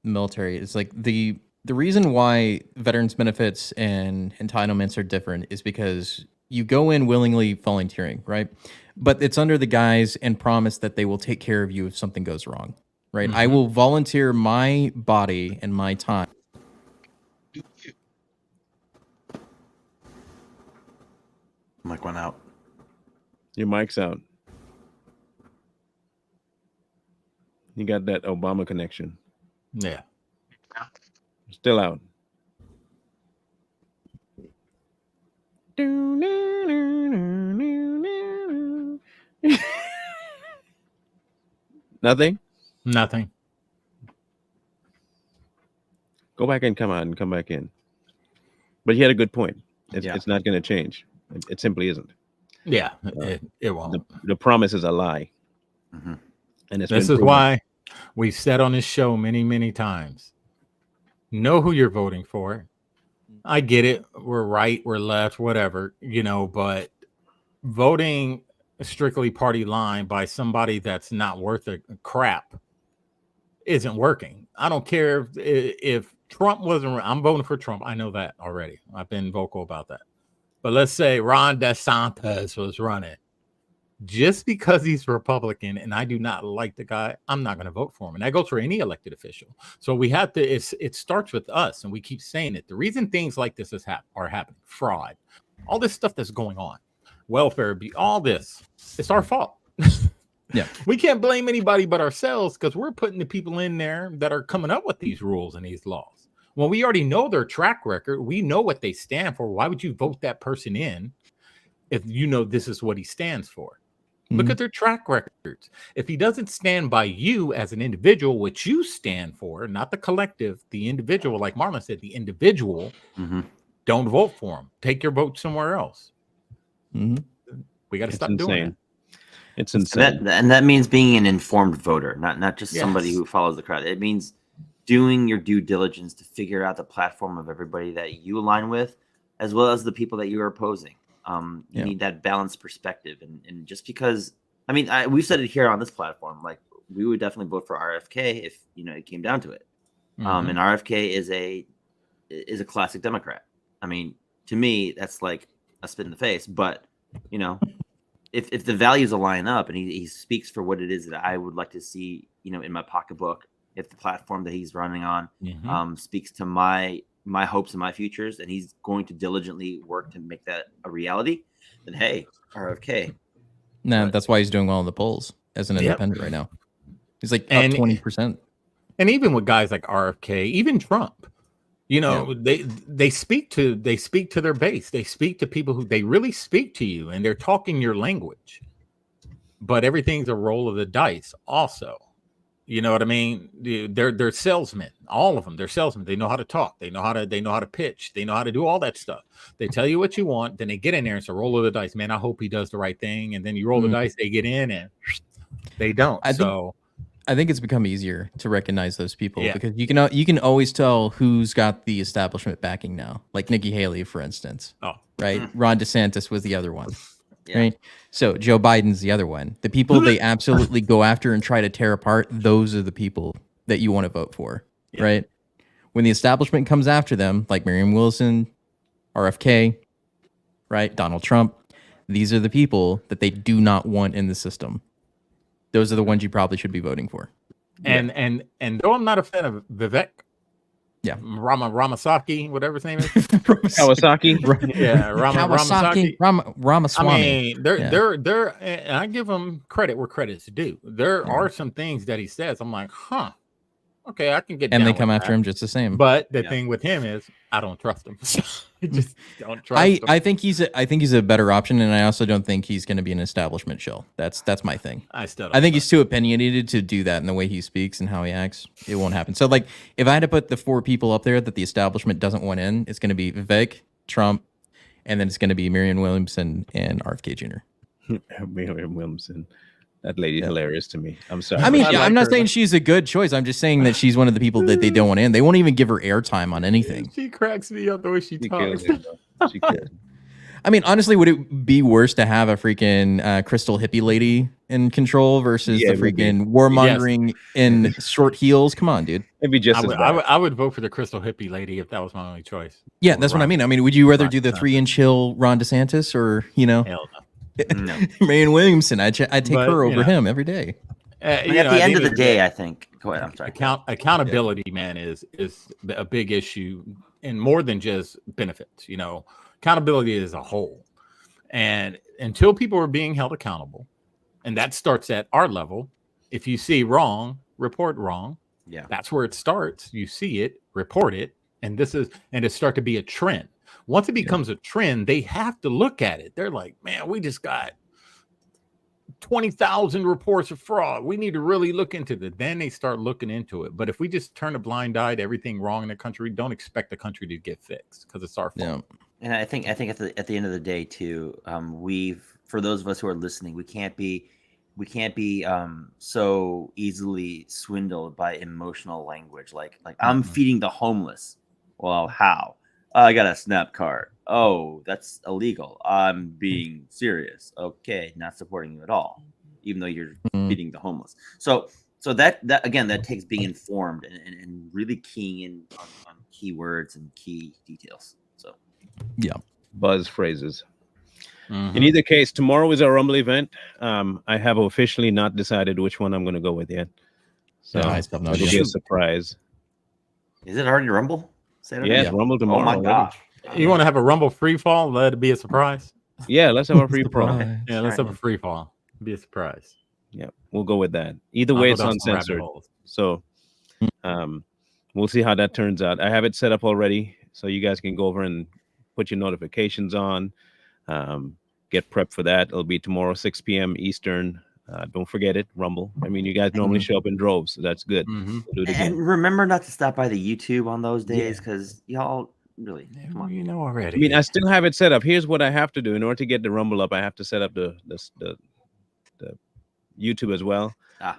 military. It's like the reason why veterans benefits and entitlements are different is because you go in willingly volunteering, right? But it's under the guise and promise that they will take care of you if something goes wrong, right? I will volunteer my body and my time. Mic went out. Your mic's out. You got that Obama connection. Yeah. Still out. Nothing? Nothing. Go back and come out and come back in. But he had a good point. It's not going to change. It simply isn't. Yeah, it won't. The promise is a lie. And this is why we've said on this show many, many times, know who you're voting for. I get it. We're right, we're left, whatever, you know, but voting strictly party line by somebody that's not worth a crap isn't working. I don't care if Trump wasn't, I'm voting for Trump. I know that already. I've been vocal about that. But let's say Ron DeSantis was running. Just because he's Republican and I do not like the guy, I'm not going to vote for him. And that goes for any elected official. So we have to, it starts with us, and we keep saying it. The reason things like this are happening, fraud, all this stuff that's going on, welfare, all this, it's our fault. Yeah. We can't blame anybody but ourselves, because we're putting the people in there that are coming up with these rules and these laws. Well, we already know their track record. We know what they stand for. Why would you vote that person in if you know this is what he stands for? Look at their track records. If he doesn't stand by you as an individual, which you stand for, not the collective, the individual, like Marlon said, the individual, don't vote for him. Take your vote somewhere else. We got to stop doing it. It's insane. And that means being an informed voter, not just somebody who follows the crowd. It means doing your due diligence to figure out the platform of everybody that you align with, as well as the people that you're opposing. You need that balanced perspective, and just because, I mean, we've said it here on this platform, like we would definitely vote for RFK if it came down to it. And RFK is a classic Democrat. I mean, to me, that's like a spit in the face. But if the values align up and he speaks for what it is that I would like to see, in my pocketbook, if the platform that he's running on speaks to my hopes and my futures, and he's going to diligently work to make that a reality, then hey, RFK. No, that's why he's doing well in the polls as an independent right now. He's like up 20%. And even with guys like RFK, even Trump, they speak to their base. They speak to people who they really speak to you, and they're talking your language. But everything's a roll of the dice also. You know what I mean? They're salesmen. All of them. They're salesmen. They know how to talk. They know how to pitch. They know how to do all that stuff. They tell you what you want. Then they get in there and it's a roll of the dice. Man, I hope he does the right thing. And then you roll the dice. They get in and they don't. I think it's become easier to recognize those people because you can always tell who's got the establishment backing now. Like Nikki Haley, for instance. Oh, right. Ron DeSantis was the other one. Right. So Joe Biden's the other one. The people they absolutely go after and try to tear apart, those are the people that you want to vote for. Right. When the establishment comes after them, like Merriam Wilson, RFK, right, Donald Trump, these are the people that they do not want in the system. Those are the ones you probably should be voting for. And though I'm not a fan of Vivek, Ramasaki, whatever his name is, Kawasaki, Ramaswamy. I mean, they're. And I give him credit where credit's due. There are some things that he says. I'm like, okay, I can get. And down they come with after that. him just the same. But the thing with him is, I don't trust him. I just don't trust him. I think he's a better option, and I also don't think he's going to be an establishment shill. That's my thing. I think he's too opinionated to do that in the way he speaks and how he acts. It won't happen. So, like, if I had to put the 4 people up there that the establishment doesn't want in, it's going to be Vivek, Trump, and then it's going to be Marianne Williamson and RFK Jr. Marianne Williamson. That lady's hilarious to me. I'm sorry. I mean, I'm not saying she's a good choice. I'm just saying that she's one of the people that they don't want in. They won't even give her airtime on anything. She cracks me up the way she talks. She kills. I mean, honestly, would it be worse to have a freaking crystal hippie lady in control versus the freaking warmongering in short heels? Come on, dude. It'd be just I would vote for the crystal hippie lady if that was my only choice. Yeah, that's what I mean. I mean, would you rather do the 3-inch hill Ron DeSantis or, Hell no. No. Marianne Williamson? I'd take her over him every day. At the end of the day, I think. Go ahead. I'm sorry. Accountability, man, is a big issue, and more than just benefits. Accountability as a whole, and until people are being held accountable, and that starts at our level. If you see wrong, report wrong. Yeah, that's where it starts. You see it, report it, and it start to be a trend. Once it becomes a trend, they have to look at it. They're like, man, we just got 20,000 reports of fraud. We need to really look into that. Then they start looking into it. But if we just turn a blind eye to everything wrong in the country, don't expect the country to get fixed because it's our fault. Yeah. And I think at the end of the day too, for those of us who are listening, we can't be so easily swindled by emotional language. Like I'm feeding the homeless. Well, how? I got a SNAP card. Oh, that's illegal. I'm being serious. Okay, not supporting you at all, even though you're feeding the homeless. So that again, that takes being informed and really keying in on key words and key details. So buzz phrases. In either case, tomorrow is our Rumble event. I have officially not decided which one I'm going to go with yet. So it'll be a surprise. Is it already Rumble? Yes, Rumble tomorrow. Oh my gosh. You want to have a Rumble free fall? Let it be a surprise. Yeah, let's have a free fall. Yeah, let's have a free fall. Be a surprise. Yeah, we'll go with that. Either way, it's uncensored. So we'll see how that turns out. I have it set up already, so you guys can go over and put your notifications on. Get prepped for that. It'll be tomorrow, 6 p.m. Eastern. Don't forget it, Rumble. I mean, you guys normally show up in droves, so that's good. We'll do it again. And remember not to stop by the YouTube on those days because y'all really, come on. You know already. I mean, I still have it set up. Here's what I have to do in order to get the Rumble up. I have to set up the YouTube as well.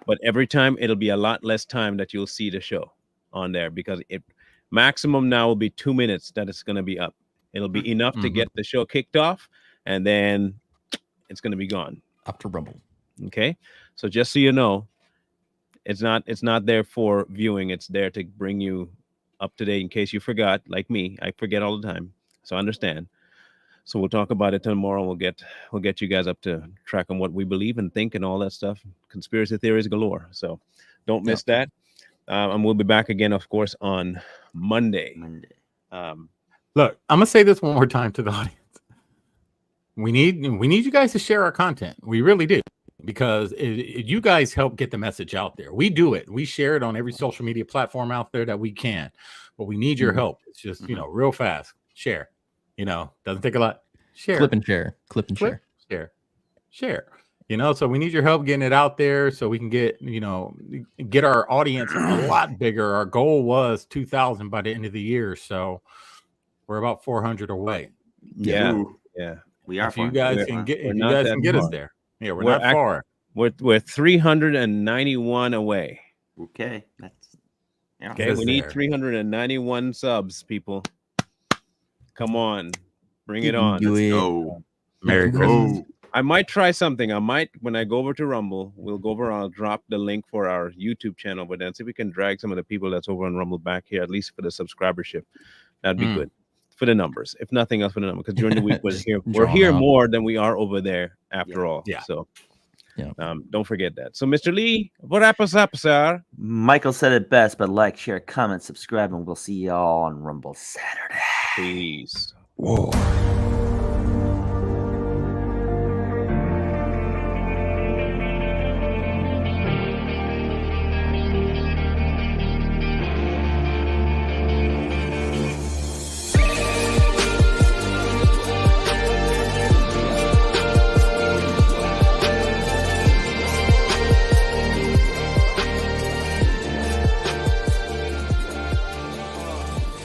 But every time it'll be a lot less time that you'll see the show on there because maximum now will be 2 minutes that it's going to be up. It'll be enough to get the show kicked off, and then it's going to be gone. Up to Rumble. Okay, so just so you know, it's not there for viewing. It's there to bring you up to date in case you forgot. Like me, I forget all the time. So understand. So we'll talk about it tomorrow. We'll get you guys up to track on what we believe and think and all that stuff. Conspiracy theories galore. So don't miss that. And we'll be back again, of course, on Monday. Look, I'm gonna say this one more time to the audience. We need you guys to share our content. We really do. Because you guys help get the message out there. We do it. We share it on every social media platform out there that we can. But we need your help. It's just, real fast. Share. Doesn't take a lot. Share. Clip and share. Share. So we need your help getting it out there so we can get our audience a lot bigger. Our goal was 2,000 by the end of the year. So we're about 400 away. Yeah. We are. If you guys can get us there. Yeah, we're not far. We're 391 away. Okay, that's okay. We need 391 subs, people. Come on, bring it on. Do Let's it. go. Merry Christmas. I might try something. When I go over to Rumble, we'll go over. I'll drop the link for our YouTube channel, but then see if we can drag some of the people that's over on Rumble back here, at least for the subscribership. That'd be good for the numbers. If nothing else, for the numbers, because during the week we're here more than we are over there. After all, So. Yeah. Don't forget that. So, Mr. Lee, what happens up, sir? Michael said it best, but like, share, comment, subscribe, and we'll see y'all on Rumble Saturday. Peace. Whoa.